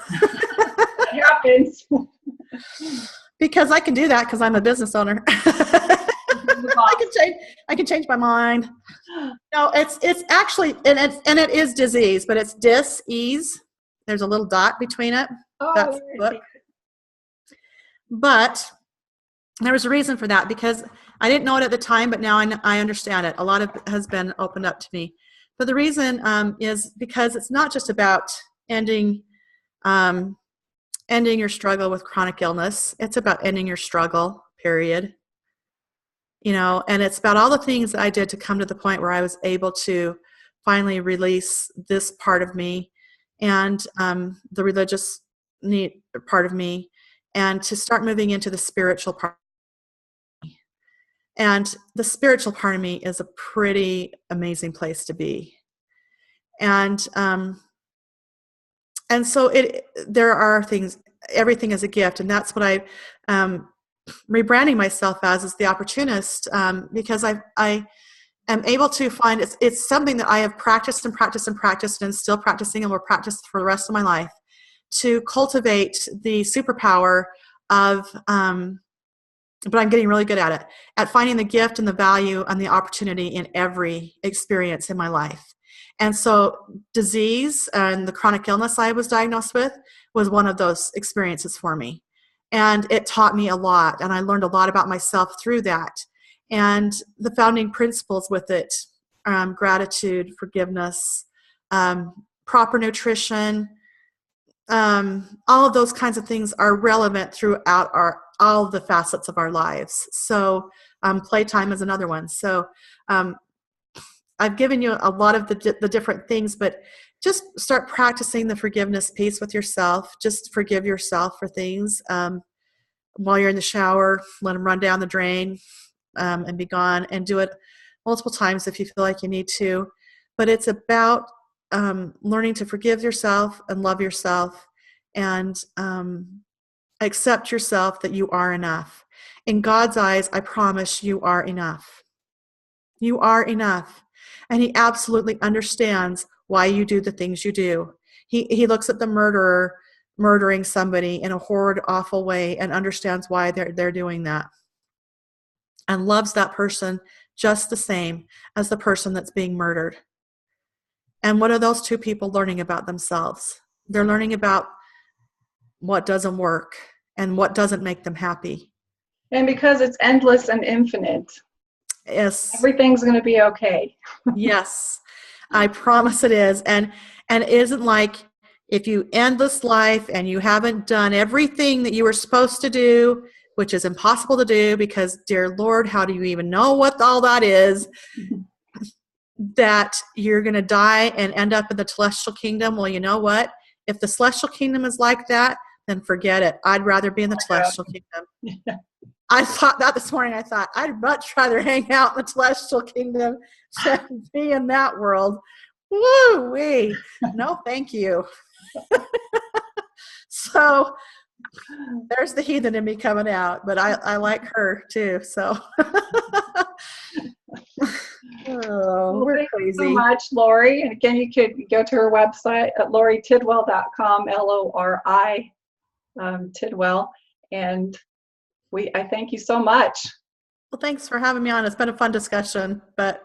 It happens. Because I can do that because I'm a business owner. Move on. I can change my mind. No, it's actually, and it is disease, but it's dis-ease. There's a little dot between it. That's the book. But there was a reason for that, because I didn't know it at the time, but now I understand it. A lot of it has been opened up to me. But the reason is because it's not just about ending your struggle with chronic illness. It's about ending your struggle, period. And it's about all the things that I did to come to the point where I was able to finally release this part of me and the religious part of me, and to start moving into the spiritual part. And the spiritual part of me is a pretty amazing place to be. And so there are things, everything is a gift. And that's what I rebranding myself as, is the opportunist, because I am able to find, it's something that I have practiced and practiced and practiced and still practicing and will practice for the rest of my life, to cultivate the superpower of, but I'm getting really good at it, at finding the gift and the value and the opportunity in every experience in my life. And so disease and the chronic illness I was diagnosed with was one of those experiences for me. And it taught me a lot, and I learned a lot about myself through that. And the founding principles with it, gratitude, forgiveness, proper nutrition, all of those kinds of things are relevant throughout all the facets of our lives. So playtime is another one. So I've given you a lot of the different things, but just start practicing the forgiveness piece with yourself. Just forgive yourself for things. While you're in the shower, let them run down the drain and be gone, and do it multiple times if you feel like you need to. But it's about learning to forgive yourself and love yourself, and accept yourself, that you are enough. In God's eyes, I promise you are enough. You are enough. And he absolutely understands why you do the things you do. He looks at the murderer murdering somebody in a horrid, awful way, and understands why they're doing that, and loves that person just the same as the person that's being murdered. And what are those two people learning about themselves? They're learning about what doesn't work and what doesn't make them happy. And because it's endless and infinite, yes, everything's going to be okay. Yes, I promise it is. And it isn't like, if you end this life and you haven't done everything that you were supposed to do, which is impossible to do, because, dear Lord, how do you even know what all that is, that you're going to die and end up in the celestial kingdom. Well, you know what? If the celestial kingdom is like that, then forget it. I'd rather be in the celestial kingdom. Yeah. I thought that this morning. I thought, I'd much rather hang out in the celestial kingdom than be in that world. Woo-wee. No, thank you. So there's the heathen in me coming out, but I like her too. So we're thank crazy. you so much, Lori. And again, you could go to her website at loritidwell.com, Lori Tidwell. And I thank you so much. Well, thanks for having me on. It's been a fun discussion, but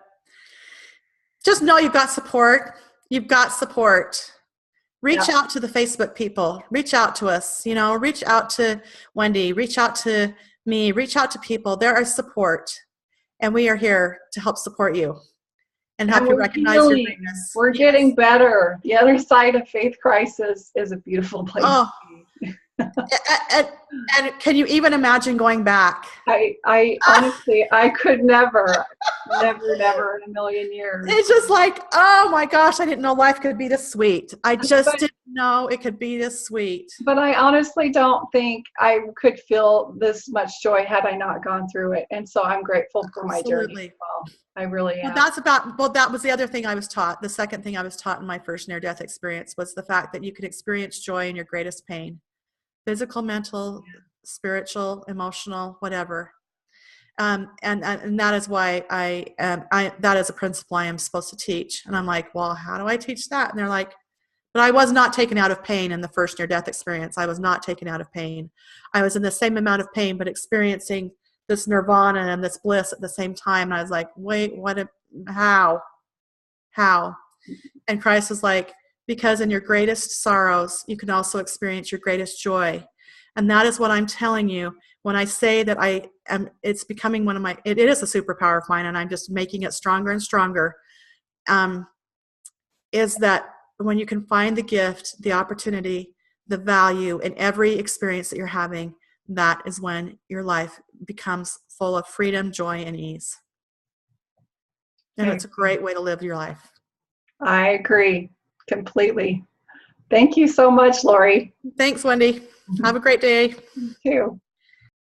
just know you've got support. You've got support. Reach out to the Facebook people. Reach out to us. Reach out to Wendy. Reach out to me. Reach out to people. There is support, and we are here to help support you and help you recognize your greatness. We're getting better. The other side of faith crisis is a beautiful place. Oh. And can you even imagine going back? I honestly, I could never in a million years. It's just like, oh my gosh, I didn't know life could be this sweet. I just didn't know it could be this sweet. But I honestly don't think I could feel this much joy had I not gone through it. And so I'm grateful for my journey as well. I really am. That was the other thing I was taught. The second thing I was taught in my first near-death experience was the fact that you can experience joy in your greatest pain. Physical, mental, spiritual, emotional, whatever. And that is why that is a principle I am supposed to teach. And I'm like, well, how do I teach that? And they're like, but I was not taken out of pain in the first near-death experience. I was not taken out of pain. I was in the same amount of pain, but experiencing this nirvana and this bliss at the same time. And I was like, wait, how? And Christ was like, because in your greatest sorrows, you can also experience your greatest joy. And that is what I'm telling you when I say that it's becoming it is a superpower of mine, and I'm just making it stronger and stronger, is that when you can find the gift, the opportunity, the value in every experience that you're having, that is when your life becomes full of freedom, joy, and ease. And it's a great way to live your life. I agree completely. Thank you so much, Lori. Thanks, Wendy. Have a great day. You too.